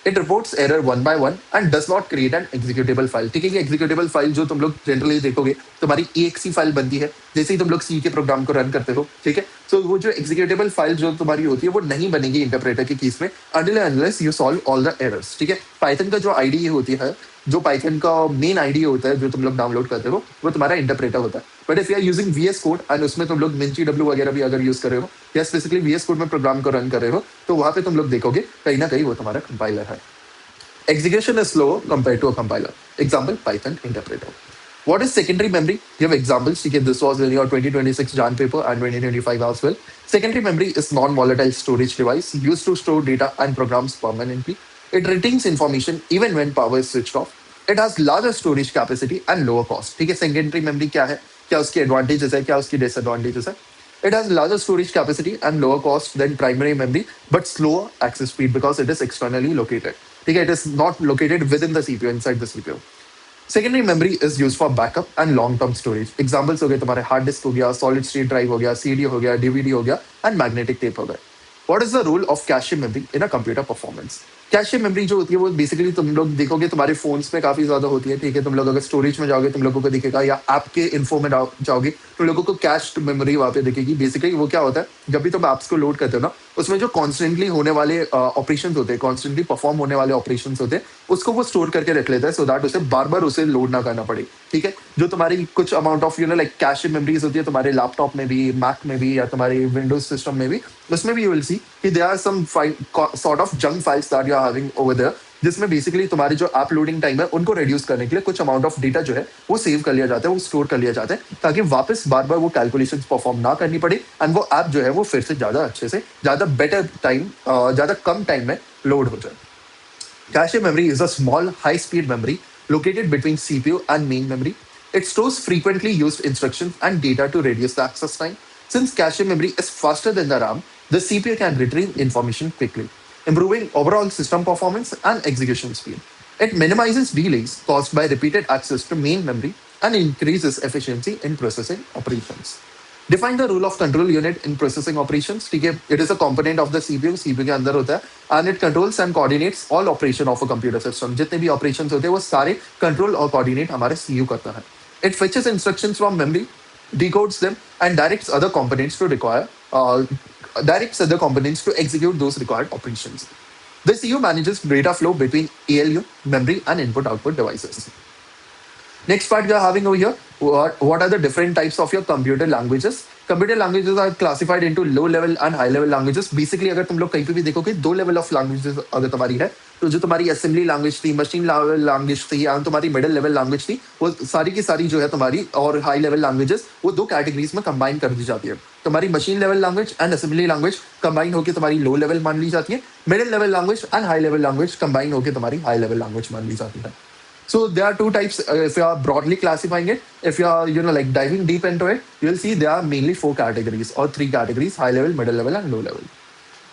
It reports error one by one and does not create an executable file. ठीक है, ये executable file जो तुम लोग जनरली देखोगे तुम्हारी exe फाइल बनती है जैसे ही तुम लोग C के प्रोग्राम को रन करते हो. ठीक है, तो वो जो executable फाइल जो तुम्हारी होती है वो नहीं बनेगी इंटरप्रेटर के केस में until and unless you solve all the errors. ठीक है, पाइथन का जो IDE होती है, जो पाइथन का मेन IDE होता है जो तुम लोग डाउनलोड करते हो, वो तुम्हारा इंटरप्रेटर होता है. But if you are using VS code and उसमें तुम लोग MinCW वगैरह भी अगर यूज कर रहे हो या स्पेसिफिकली VS कोड में प्रोग्राम को रन कर रहे हो, तो वहां पे तुम लोग देखोगे कहीं ना कहीं वो तुम्हारा कंपाइलर है. Execution is slower compared to a compiler. Example, Python interpreter. What is secondary memory? Give examples. This was in your 2026 JAN paper and 2025 as well. Secondary memory is non-volatile storage device used to store data and programs permanently. It retains information even when power is switched off. It has larger storage capacity and lower cost. ठीक है, secondary memory क्या है, क्या उसकी advantages है, क्या उसकी disadvantages है. It has larger storage capacity and lower cost than primary memory, but slower access speed because it is externally located. Okay, it is not located within the CPU, inside the CPU. Secondary memory is used for backup and long-term storage. Examples हो गए तुम्हारे हार्ड डिस्क हो गया, सॉलिड स्टेट ड्राइव हो गया, सीडी हो गया, डीवीडी हो गया, एंड मैग्नेटिक टेप हो गया. What is the role of cache memory in a computer performance? Cache memory जो होती है वो बेसिकली तुम लोग देखोगे तुम्हारे फोन्स में काफी ज्यादा होती है. ठीक है, तुम लोग अगर स्टोरेज में जाओगे तुम लोगों को दिखेगा, या ऐप के इन्फो में जाओगे तुम लोगों को कैश मेमोरी वहां पे दिखेगी. बेसिकली वो क्या होता है, जब भी तुम ऐप्स को लोड करते हो ना, उसमें जो कॉन्स्टेंटली होने वाले ऑपरेशन होते हैं, कॉन्स्टेंटली परफॉर्म होने वाले ऑपरेशन होते हैं, उसको वो स्टोर करके रख लेता है सो दैट उसे बार बार उसे लोड ना करना पड़े. ठीक है, जो तुम्हारी कुछ amount of like cash memories होती है तुम्हारे लैपटॉप में भी, मैक में भी, या तुम्हारे विंडोज सिस्टम में भी, उसमें भी यू विल सी कि there are some sort of junk files that you are having over there, जिसमें बेसिकली तुम्हारे जो ऐप लोडिंग टाइम है उनको रिड्यूस करने के लिए कुछ अमाउंट ऑफ डेटा जो है वो सेव कर लिया जाता है, वो स्टोर कर लिया जाता है, ताकि वापस बार बार वो कैलकुलेशंस परफॉर्म ना करनी पड़े एंड वो ऐप जो है वो फिर से ज्यादा अच्छे से, ज्यादा बेटर टाइम, ज्यादा कम टाइम में लोड हो जाए. Cache memory is a small, high-speed memory located between CPU and main memory. It stores frequently used instructions and data to reduce the access time. Since cache memory is faster than the RAM, the CPU can retrieve information quickly, improving overall system performance and execution speed. It minimizes delays caused by repeated access to main memory and increases efficiency in processing operations. Define the role of control unit in processing operations. ठीक है, it is a component of the CPU. CPU के अंदर होता है and it controls and coordinates all operation of a computer system. जितने भी operations होते हैं वो सारे control और coordinate हमारे CPU करता है. It fetches instructions from memory, decodes them, and directs other components to execute those required operations. The CPU manages data flow between ALU, memory, and input-output devices. Next part we are having over here, what are the different types of your computer languages? Computer languages are classified into low level and high level languages. Basically अगर तुम लोग कहीं पे भी देखोगे दो लेवल ऑफ लैंग्वेजेस अगर तुम्हारी है, तो जो तुम्हारी असेंबली लैंग्वेज थी, मशीन लेवल लैंग्वेज थी, या तुम्हारी मिडिल लेवल लैंग्वेज थी, वो सारी की सारी जो है तुम्हारी, और हाई लेवल लैंग्वेजेस, वो दो कैटेगरीज में कंबाइन कर दी जाती है. तुम्हारी machine level language and assembly language combine होकर तुम्हारी लो लेवल मान ली जाती है. Middle level language and high level language combine होकर तुम्हारी हाई लेवल लैंग्वेज मान ली जाती है. So there are two types. If you are broadly classifying it, if you are like diving deep into it, you'll see there are mainly four categories or three categories: high level, middle level, and low level.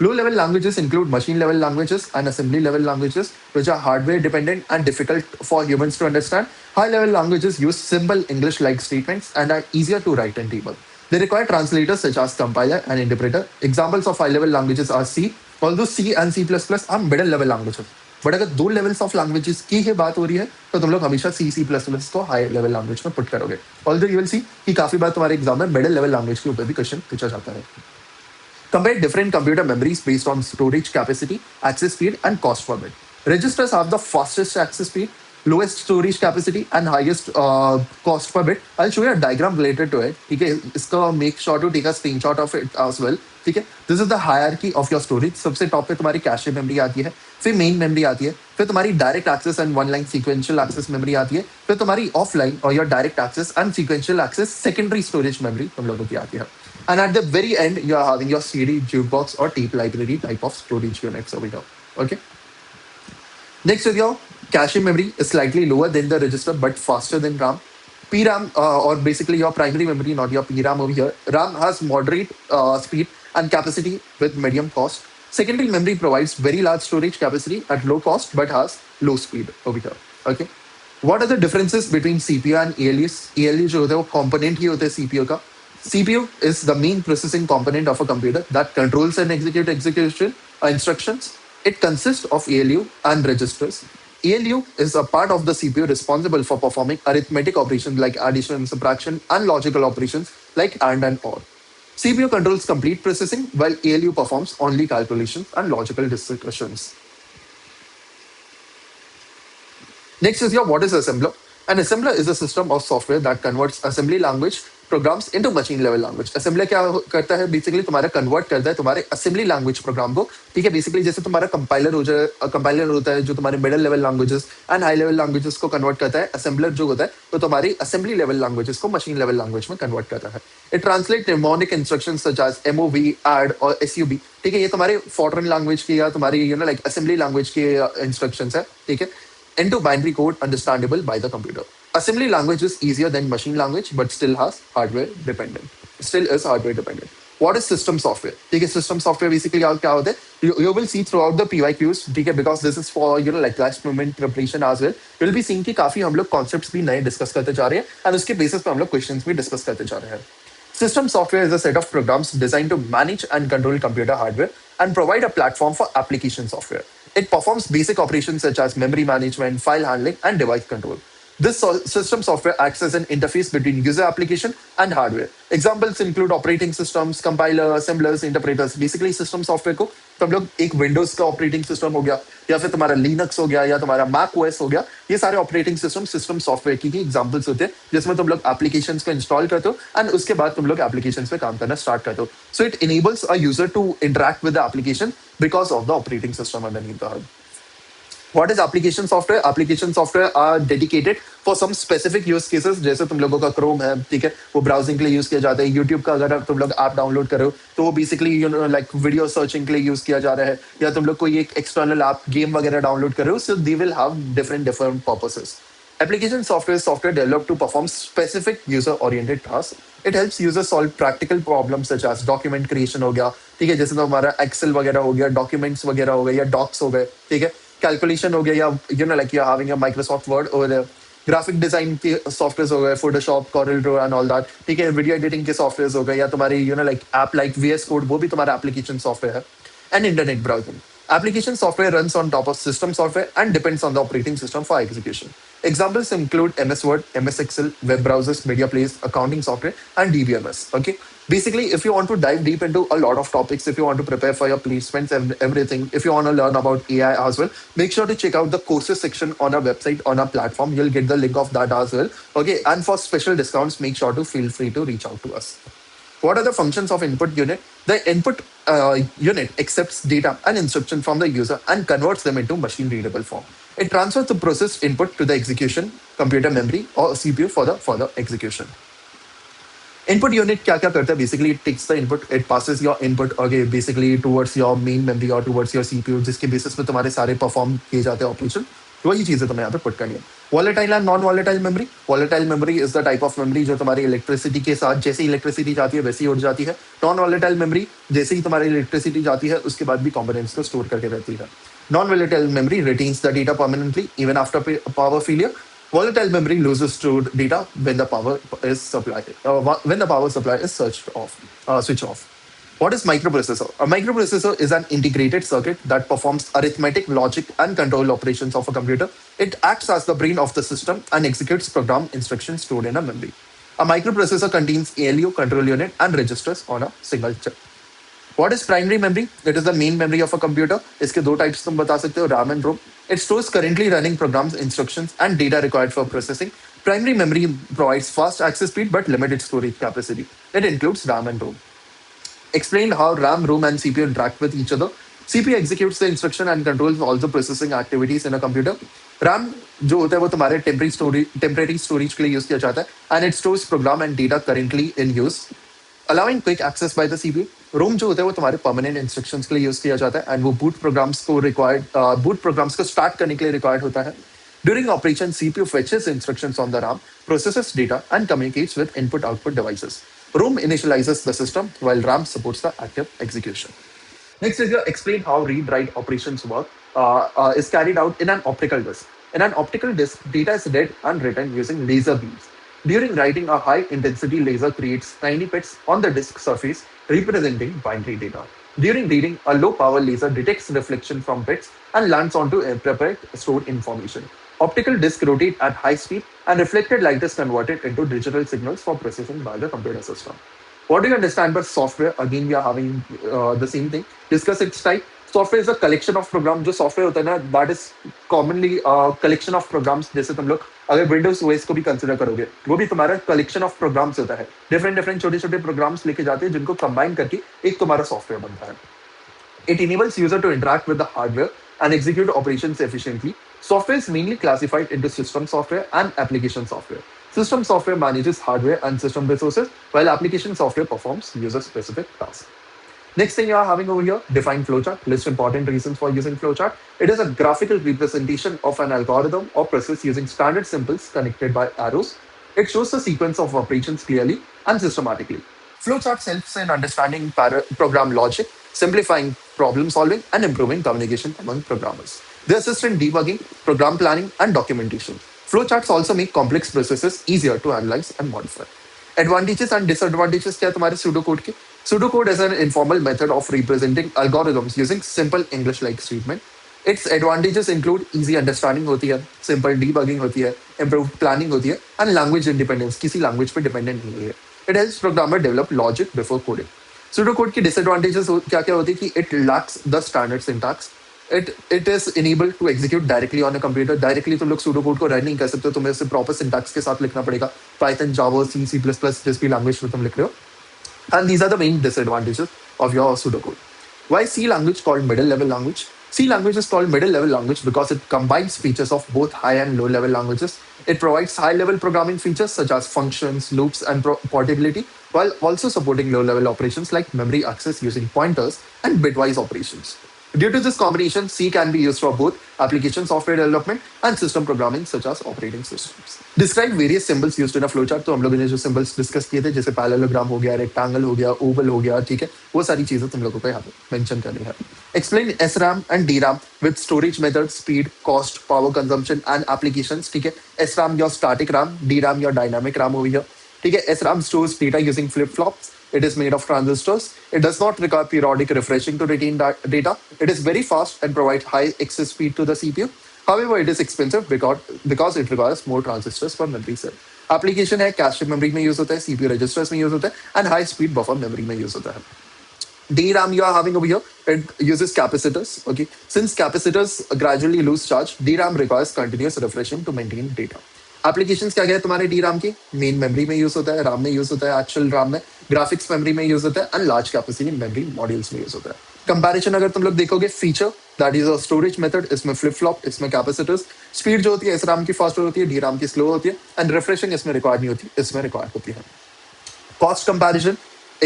Low level languages include machine level languages and assembly level languages, which are hardware dependent and difficult for humans to understand. High level languages use simple English like statements and are easier to write and debug. They require translators such as compiler and interpreter. Examples of high level languages are C, although C and C are middle level languages. But अगर दो लेवल्स ऑफ लैंग्वेजेस की ही बात हो रही है तो तुम लोग हमेशा C++ को हाई लेवल लैंग्वेज में पुट करोगे. ऑल्दो यू विल सी कि काफी बार तुम्हारे एग्जाम में मिडिल लेवल लैंग्वेज के ऊपर भी क्वेश्चन पूछा जाता है. Compare different computer memories based on storage capacity, access speed, and cost per bit. Registers have the fastest access speed, lowest storage capacity, and highest cost per bit. I'll show you a diagram related to it. ठीक है, इसका make sure to take a screenshot of it as well. ठीक है, this is the hierarchy of your storage. सबसे टॉप पे तुम्हारी कैशे मेमोरी आती है, फिर मेन मेमोरी आती है, फिर तुम्हारी direct access and online sequential access memory आती है, फिर तुम्हारी ऑफलाइन और your direct access and sequential access secondary storage memory तुम लोगों की आती है. And at the very end, you are having your CD, jukebox, or tape library type of storage units over here. Okay. Next with your cache memory is slightly lower than the register but faster than RAM. PRAM, or basically your primary memory, not your PRAM over here. RAM has moderate speed and capacity with medium cost. Secondary memory provides very large storage capacity at low cost but has low speed over here. Okay. What are the differences between CPU and ALUs? ALU जो होता है वो component ही होता है CPU का. CPU is the main processing component of a computer that controls and executes instructions. It consists of ALU and registers. ALU is a part of the CPU responsible for performing arithmetic operations like addition, subtraction, and logical operations like and or. CPU controls complete processing while ALU performs only calculations and logical discussions. Next is your what is assembler? An assembler is a system of software that converts assembly language programs into machine level language. Assembler क्या करता है बेसिकली तुम्हारा कन्वर्ट करता है तुम्हारे असेंबली लैंग्वेज प्रोग्राम को. ठीक है, बेसिकली जैसे तुम्हारा कंपाइलर कंपाइलर होता है जो तुम्हारे middle level languages and high level languages को कन्वर्ट करता है. असेंबलर जो होता है तो तुम्हारी असेंबली लेवल लैंग्वेजेस को मशीन लेवल लैंग्वेज में कन्वर्ट करता है. It translate mnemonic instructions such as MOV, add और SUB. ठीक है, ये तुम्हारे फॉरन लैंग्वेज की या तुम्हारी लाइक असेंबली लैंग्वेज के इंस्ट्रक्शंस है. ठीक है, into binary code understandable by the computer. Assembly language is easier than machine language but still has hardware dependent. still is hardware dependent. What is system software? ठीक है, system software basically क्या होता है? You will see throughout the PYQs, ठीक है, because this is for like last moment preparation as well. You'll be seeing कि काफी हम लोग concepts भी नए discuss करते जा रहे हैं and उसके basis पे हम लोग questions भी discuss करते जा रहे हैं. System software is a set of programs designed to manage and control computer hardware and provide a platform for application software. It performs basic operations such as memory management, file handling, and device control. This system software acts as an interface between user application and hardware. Examples include operating systems, compiler, assemblers, interpreters. Basically, system software को तुम लोग एक विंडोज का ऑपरेटिंग सिस्टम हो गया या फिर तुम्हारा लिनक्स हो गया या तुम्हारा मैक ओएस हो गया, ये सारे ऑपरेटिंग सिस्टम सॉफ्टवेयर की ही एग्जांपल्स होते हैं जिसमें तुम लोग एप्लीकेशंस को इंस्टॉल करते हो एंड उसके बाद तुम लोग एप्लीकेशंस पे काम करना स्टार्ट करते हो. So it enables a user to interact with the application because of the operating system underneath the hub. What is application software? Application software are dedicated for some specific use cases. जैसे तुम लोगों का Chrome है, ठीक है, वो ब्राउजिंग के लिए यूज किया जाता है. YouTube का अगर तुम लोग ऐप डाउनलोड कर रहे हो तो वो बेसिकली लाइक वीडियो सर्चिंग के लिए यूज किया जा रहा है, या तुम लोग कोई एक एक्सटर्नल ऐप गेम वगैरह डाउनलोड कर रहे हो, so they will have different purposes. Application software is software developed to perform specific user-oriented tasks. It helps users solve practical problems such as document creation हो गया, ठीक है, जैसे तो हमारा Excel वगैरह हो गया, documents वगैरह हो गए या docs हो गए, ठीक है, कैलकुलेशन हो गया या like you're having a Microsoft Word over there. Graphic design के सॉफ्टवेयर हो गए, Photoshop, Corel draw and all that, ठीक है, वीडियो एडिटिंग के सॉफ्टवेयर हो गए या तुम्हारी like app like VS code, वो भी तुम्हारा एप्लीकेशन सॉफ्टवेयर है. And internet browsing. Application software runs on top of system software and depends on the operating system for execution. Examples include MS Word, MS Excel, web browsers, media players, accounting software, and DBMS. Okay. Basically, if you want to dive deep into a lot of topics, if you want to prepare for your placements and everything, if you want to learn about AI as well, make sure to check out the courses section on our website, on our platform. You'll get the link of that as well. Okay. And for special discounts, make sure to feel free to reach out to us. What are the functions of input unit? The input unit accepts data and instruction from the user and converts them into machine readable form. It transfers the processed input to the execution computer memory or CPU for the further execution. Input unit क्या क्या करता है? Basically, it takes the input, it passes your input, okay, basically towards your main memory or towards your CPU, जिसके basis पे तुम्हारे सारे perform किए जाते हैं operation. वही चीजें तुम्हें यहाँ पे put करनी है. Volatile and non-volatile memory. Volatile memory is the type of memory जो तुम्हारी electricity के साथ जैसे ही electricity जाती है वैसे ही उड़ जाती है. Non-volatile memory जैसे ही तुम्हारी electricity जाती है उसके बाद भी components को store करके रहती है. Non-volatile memory retains the data permanently even after power failure. Volatile memory loses stored data when the power is supplied, when the power supply is switched off. What is microprocessor? A microprocessor is an integrated circuit that performs arithmetic, logic, and control operations of a computer. It acts as the brain of the system and executes program instructions stored in a memory. A microprocessor contains ALU, control unit, and registers on a single chip. What is primary memory? It is the main memory of a computer. इसके दो types तुम बता सकते हो, RAM and ROM. It stores currently running programs, instructions, and data required for processing. Primary memory provides fast access speed but limited storage capacity. It includes RAM and ROM. Explained how RAM, ROM, and CPU interact with each other. CPU executes the instruction and controls all the processing activities in a computer. RAM जो होता है वो तुम्हारे temporary storage के लिए यूज किया जाता है, and it stores program and data currently in use, allowing quick access by the CPU. रोम जो होता है वो तुम्हारे परमानेंट इंस्ट्रक्शंस के लिए यूज किया जाता है एंड वो बूट प्रोग्राम्स को स्टार्ट करने के लिए रिक्वायर्ड होता है. During operation CPU fetches instructions on the RAM, processes data, and communicates with input-output devices. ROM initializes the system while RAM supports the active execution. Next is explain how read-write operations work. Is carried out in an optical disk. In an optical disk, data is read and written using laser beams. During writing, a high-intensity laser creates tiny pits on the disk surface representing binary data. During reading, a low-power laser detects reflection from bits and lands onto appropriate stored information. Optical disks rotate at high speed and reflected light is converted into digital signals for processing by the computer system. What do you understand by software? Again, we are having the same thing. Discuss its type. Software is a collection of programs. जो software होता है ना, that is commonly a collection of programs. जैसे तुम लोग अगर Windows OS को भी consider करोगे, वो भी तुम्हारा collection of programs होता है. Different छोटे-छोटे programs लेके जाते हैं जिनको combine करके एक तुम्हारा software बनता है. It enables user to interact with the hardware and execute operations efficiently. Software is mainly classified into system software and application software. System software manages hardware and system resources, while application software performs user-specific tasks. Next thing you are having over here, define flowchart. List important reasons for using flowchart. It is a graphical representation of an algorithm or process using standard symbols connected by arrows. It shows the sequence of operations clearly and systematically. Flowcharts helps in understanding program logic, simplifying problem solving, and improving communication among programmers. They assist in debugging, program planning, and documentation. Flowcharts also make complex processes easier to analyze and modify. Advantages and disadvantages क्या है तुम्हारे pseudocode के? Pseudocode is an informal method of representing algorithms using simple English-like statement. Its advantages include easy understanding होती है, simple debugging होती है, improved planning होती है, and language independence, किसी language पे dependent नहीं है. It helps programmer develop logic before coding. Pseudocode की disadvantages क्या क्या होती है कि it lacks the standard syntax. It is enabled to execute directly on a computer. Directly तुम लोग pseudocode को रन नहीं कर सकते हो, तुम्हें उसे proper syntax के साथ लिखना पड़ेगा. Python, Java, C, C++, जिस भी language में तुम लिख रहे हो. And these are the main disadvantages of your pseudocode. Why is C language called middle level language? C language is called middle level language because it combines features of both high and low level languages. It provides high level programming features such as functions, loops, and portability, while also supporting low level operations like memory access using pointers and bitwise operations. Due to this combination, C can be used for both application software development and system programming such as operating systems. Describe various symbols used in a flowchart. तो हम लोगों ने जो symbols discuss किए थे जैसे parallelogram हो गया, rectangle हो गया, oval हो गया, ठीक है, वो सारी चीजें तुम लोगों को यहाँ पे mention करनी है. Explain SRAM and DRAM with storage methods, speed, cost, power consumption and applications. ठीक है, SRAM your static RAM, DRAM your dynamic RAM over here. ठीक है, SRAM stores data using flip flops. It is made of transistors. It does not require periodic refreshing to retain data. It is very fast and provides high access speed to the CPU. However, it is expensive because it requires more transistors per memory cell. Application है cache memory में use होता है, CPU registers में use होता है, and high speed buffer memory में use होता है. DRAM you are having over here, it uses capacitors. Okay, since capacitors gradually lose charge, DRAM requires continuous refreshing to maintain data. Applications क्या क्या है तुम्हारे डी राम की? मेन मेमोरी में यूज होता है, राम में यूज होता है, एक्चुअल राम में, ग्राफिक्स मेमोरी में यूज होता है, and large capacity memory modules में यूज होता है. कंपैरिजन अगर तुम लोग देखोगे, feature that is a storage method, इसमें फ्लिप फ्लॉप, इसमें कैपेसिटर्स. स्पीड जो होती है एस राम की फास्टर होती है, डी राम की स्लो होती है, एंड रिफ्रेशिंग इसमें रिक्वायर्ड नहीं होती, इसमें रिक्वायर्ड होती है. Cost comparison,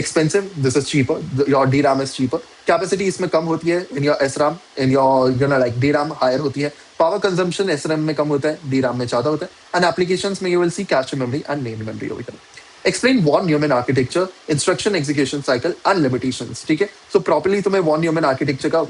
expensive, this is cheaper, your DRAM is cheaper. Capacity इसमें कम होती है in your SRAM, in your like DRAM higher होती है. Power consumption SRAM में कम होता है, DRAM में ज़्यादा होता है. And applications में you will see cache memory and main memory over here. Explain von Neumann architecture, instruction execution cycle and limitations. ठीक है, so properly तुम्हें von Neumann architecture का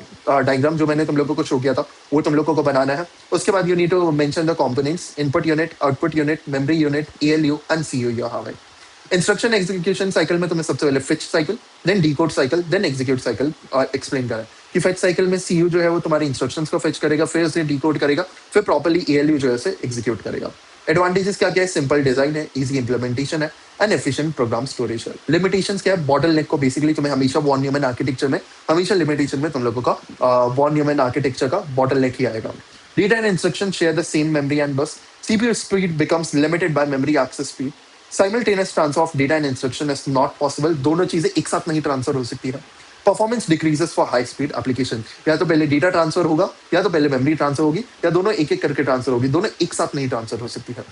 diagram जो मैंने तुम लोगों को show किया था, वो तुम लोगों को बनाना है. उसके बाद you need to mention the components, input unit, output unit, memory unit, ALU and CU you have it. Instruction execution cycle में तुम्हें सबसे पहले fetch cycle, then decode cycle, then execute cycle explain करा कि फिच साइकिल में सीयू जो है वो तुम्हारे इंस्ट्रक्शंस को फिच करेगा, फिर उसे डीकोड करेगा, फिर प्रॉपर्ली एएलयू जो है उसे एग्जीक्यूट करेगा. एडवांटेजेस क्या क्या है? सिंपल डिजाइन है, इजी इंप्लीमेंटेशन है, एंड एफिशिएंट प्रोग्राम स्टोरेज है. लिमिटेशंस क्या है? बॉटलनेक को बेसिकली तुम्हें हमेशा वॉन न्यूमैन आर्किटेक्चर में, हमेशा लिमिटेशन में तुम लोगों का वॉन न्यूमैन आर्किटेक्चर का बॉटलनेक ही आएगा. Data and instruction share the same memory and bus. CPU speed becomes limited by memory access speed. Simultaneous transfer of data and instruction is not possible. दोनों चीजें एक साथ नहीं ट्रांसफर हो सकती है. Performance decreases for high speed application. या तो पहले डेटा ट्रांसफर होगा, या तो पहले मेमोरी ट्रांसफर होगी, या दोनों एक एक करके ट्रांसफर होगी. दोनों एक साथ नहीं ट्रांसफर हो सकती है.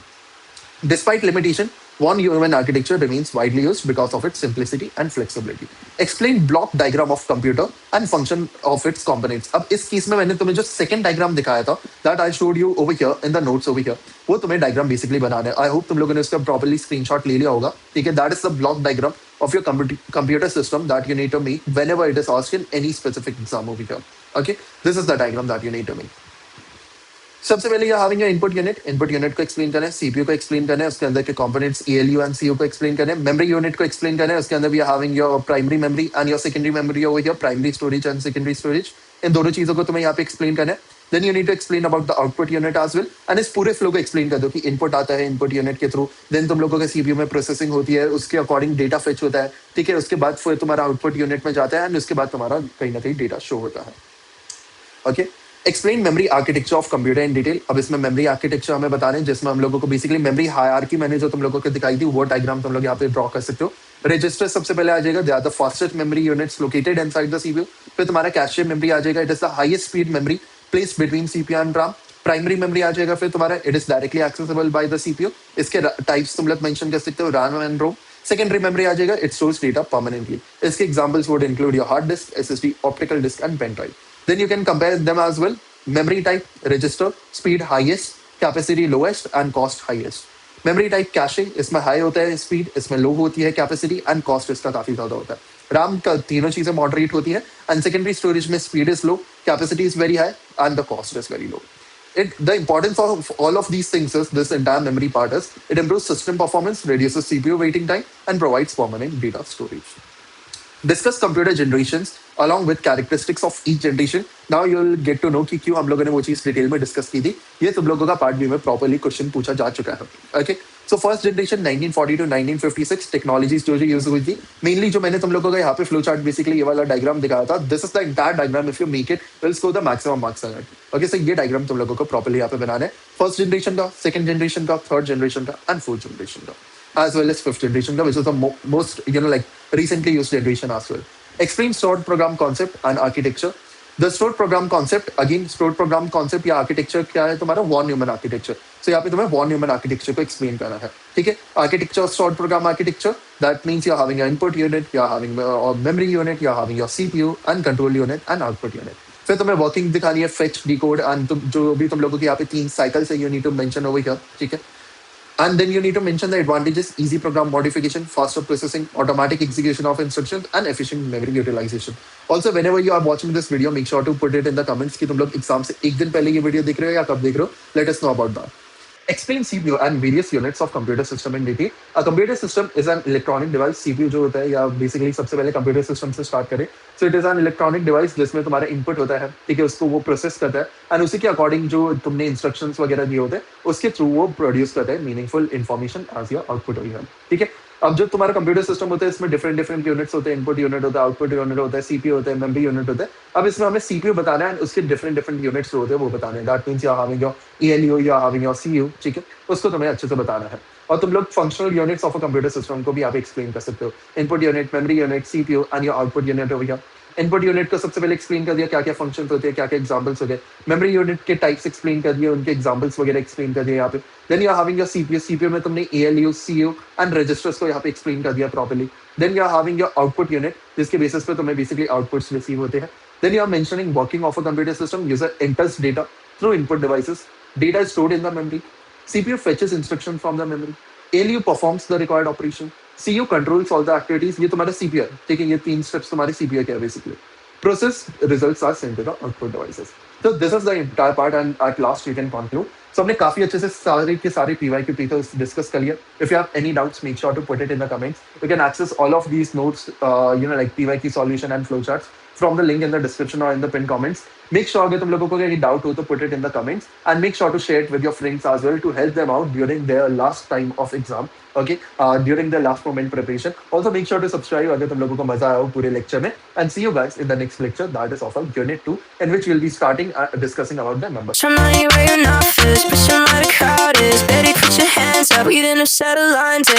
Despite limitation, von Neumann architecture remains widely used because of its simplicity and flexibility. Explain block diagram of computer and function of its components. अब इस केस में मैंने तुम्हें जो second diagram दिखाया था, that I showed you over here in the notes over here, वो तुम्हें diagram basically बनाना है. I hope तुम लोगों ने उसका properly screenshot ले लिया होगा. ठीक है, that is the block diagram of your computer system that you need to make whenever it is asked in any specific exam over here. Okay, this is the diagram that you need to make. सबसे पहले ये हैविंग इनपुट यूनिट को एक्सप्लेन करना है, सीपीयू को एक्सप्लेन करना है, उसके अंदर के कंपोनेंट्स एएलयू एंड सीयू को एक्सप्लेन करना है, मेमोरी यूनिट को एक्सप्लेन करना है, उसके अंदर भी having your primary memory and your secondary memory over here, primary storage and secondary storage. इन दोनों चीजों को तुम्हें यहाँ पे एक्सप्लेन करना है. Then you need to explain about the output unit as well, and इस पूरे फ्लो को एक्सप्लेन कर दो कि इनपुट आता है इनपुट यूनिट के थ्रू, देन तुम लोगों के सीपीयू में प्रोसेसिंग होती है, उसके अकॉर्डिंग डेटा फेच होता है. ठीक है, उसके बाद फिर तुम्हारा आउटपुट यूनिट में जाता है, एंड उसके बाद तुम्हारा कहीं ना कहीं डेटा शो होता है. Okay, explain memory architecture of computer in detail. अब इसमें मेमोरी आर्किटेक्चर हमें बता रहे हैं, जिसमें हम लोगों को बेसिकली मेमोरी हायरार्की मैंने जो तुम लोगों को दिखाई थी, वो डायग्राम तुम लोग यहाँ पे ड्रॉ कर सकते हो. रजिस्टर सबसे पहले आ जाएगा, they are the fastest memory units located inside the CPU. फिर तुम्हारा कैशे मेमोरी आ जाएगा, it is the highest speed memory placed between CPU and RAM. Primary memory आ जाएगा, फिर तुम्हारा it is directly accessible by the CPU. इसके टाइप्स तुम लोग मेंशन कर सकते हो, RAM and ROM. Secondary memory आ जाएगा, इट स्टोर्स डेटा परमानेंटली. इसके examples would include your hard disc, SSD, optical disk and pen drive. Then you can compare them as well. Memory type, register, speed highest, capacity lowest, and cost highest. Memory type cache, इसमें हाई होता है स्पीड, इसमें लो होती है कैपेसिटी एंड कॉस्ट इसका काफी ज्यादा होता है। रैम का तीनों चीजें मॉडरेट होती है एंड सेकेंडरी स्टोरेज में speed is low, capacity is very high and the cost is very low. The importance of all of these things is this entire memory part is it improves system performance, reduces CPU waiting time, and provides permanent data storage. Discuss computer generations along with characteristics of each generation. Now you'll get to know कि क्यों हम लोगों ने वो चीज डिटेल में डिस्कस की थी। ये तुम लोगों का पार्ट बी में प्रॉपर्ली क्वेश्चन पूछा जा चुका है। Okay, so first generation 1940 to 1956 technologies जो यूज हुई थी, मेनली जो मैंने तुम लोगों को यहाँ पे फ्लो चार्ट बेसिकली ये वाला डायग्राम दिखाया था, this is the entire diagram. If you make it will score the maximum marks on it. Okay, so ये डायग्राम तुम लोगों को प्रॉपर्ली यहाँ पे बनाना है, फर्स्ट जनरेशन का, सेकंड जनरेशन का, थर्ड जनरेशन का एंड फोर्थ जनरेशन का, as well as fifth generation, which is the most like recently used generation as well. Explain stored program concept and architecture. The stored program concept, again stored program concept या architecture क्या है तुम्हारा, वॉन न्यूमन आर्किटेक्चर। सो यहाँ पे तुम्हें वॉन न्यूमन आर्किटेक्चर को एक्सप्लेन करना है, ठीक है। Architecture stored program architecture, that means you're having your input unit, you're having a memory unit, you're having your CPU and control unit and output unit. फिर तुम्हें वर्किंग दिखानी है, फेच, डिकोड एंड तुम जो भी तुम लोगों की यहाँ पे 3 साइकिल्स है, you need to mention over here, ठीक है। And then you need to mention the advantages: easy program modification, faster processing, automatic execution of instructions, and efficient memory utilization. Also, whenever you are watching this video, make sure to put it in the comments कि तुम लोग एग्जाम से एक दिन पहले ये वीडियो देख रहे हो या कब देख रहे हो. Let us know about that. Explain CPU and various units of computer system in detail. A computer system is an electronic device. CPU जो होता है, या basically सबसे पहले computer system से start करें. So it is an electronic device जिसमें तुम्हारा input होता है, ठीक है, उसको वो process करता है and उसी के according जो तुमने instructions वगैरह दिए होते हैं उसके through वो produce करता है meaningful information as your output over here, ठीक है। अब जो तुम्हारा कंप्यूटर सिस्टम होता है इसमें डिफरेंट डिफरेंट यूनिट्स होते हैं, इनपुट यूनिट होता है, आउटपुट यूनिट होता है, सीपीयू होता है, मेमोरी यूनिट होता है। अब इसमें हमें सीपीयू बताना है, उसके डिफरेंट डिफरेंट यूनिट्स होते हैं वो बताने हैं। That means you are having your ALU, you are having your CU, ठीक है, उसको तुम्हें अच्छे से बताना है। और तुम लोग functional units of a computer system को भी आप एक्सप्लेन कर सकते हो, input unit, memory unit, CPU and your output unit हो गया। इनपुट यूनिट को सबसे पहले एक्सप्लेन कर दिया, क्या क्या फंक्शन होते हैं, क्या क्या एग्जाम्पल्स हो गए। मेमोरी यूनिट के टाइप्स एक्सप्लेन कर दिए, उनके एग्जाम्पल्स वगैरह एक्सप्लेन कर दिए यहाँ पे। Then you are having your CPU, CPU में तुमने एएलयू, सीयू एंड रजिस्टर्स को यहाँ पे एक्सप्लेन कर दिया properly. Then you are having your output unit, जिसके बेसिस पे तुम्हें बेसिकली आउटपुट्स रिसीव होते हैं। Then you are mentioning working of a computer system, user enters data through input devices, data is stored in the memory, CPU fetches instruction from the memory, ALU performs the required operation, CU controls all the activities. ये तुम्हारा CPU है, ठीक है, ये 3 steps तुम्हारे CPU के हैं basically. Process results are sent to the output devices. So this is the entire part and at last we can conclude. So हमने काफी अच्छे से सारे के सारे PYQ papers डिस्कस कर लिया. If you have any doubts, make sure to put it in the comments. You can access all of these notes, like PYQ solution and flowcharts from the link in the description or in the pinned comments. Make sure अगर तुम लोगों को any doubt हो तो put it in the comments and make sure to share it with your friends as well to help them out during their last time of exam. Okay, during the last moment preparation. Also make sure to subscribe अगर तुम लोगों को मजा आया हो पूरे lecture में, and see you guys in the next lecture, that is of our unit 2, in which we'll be starting discussing about the numbers. Some money where you're not first, but some other crowd is. Better put your hands up, we didn't settle lines.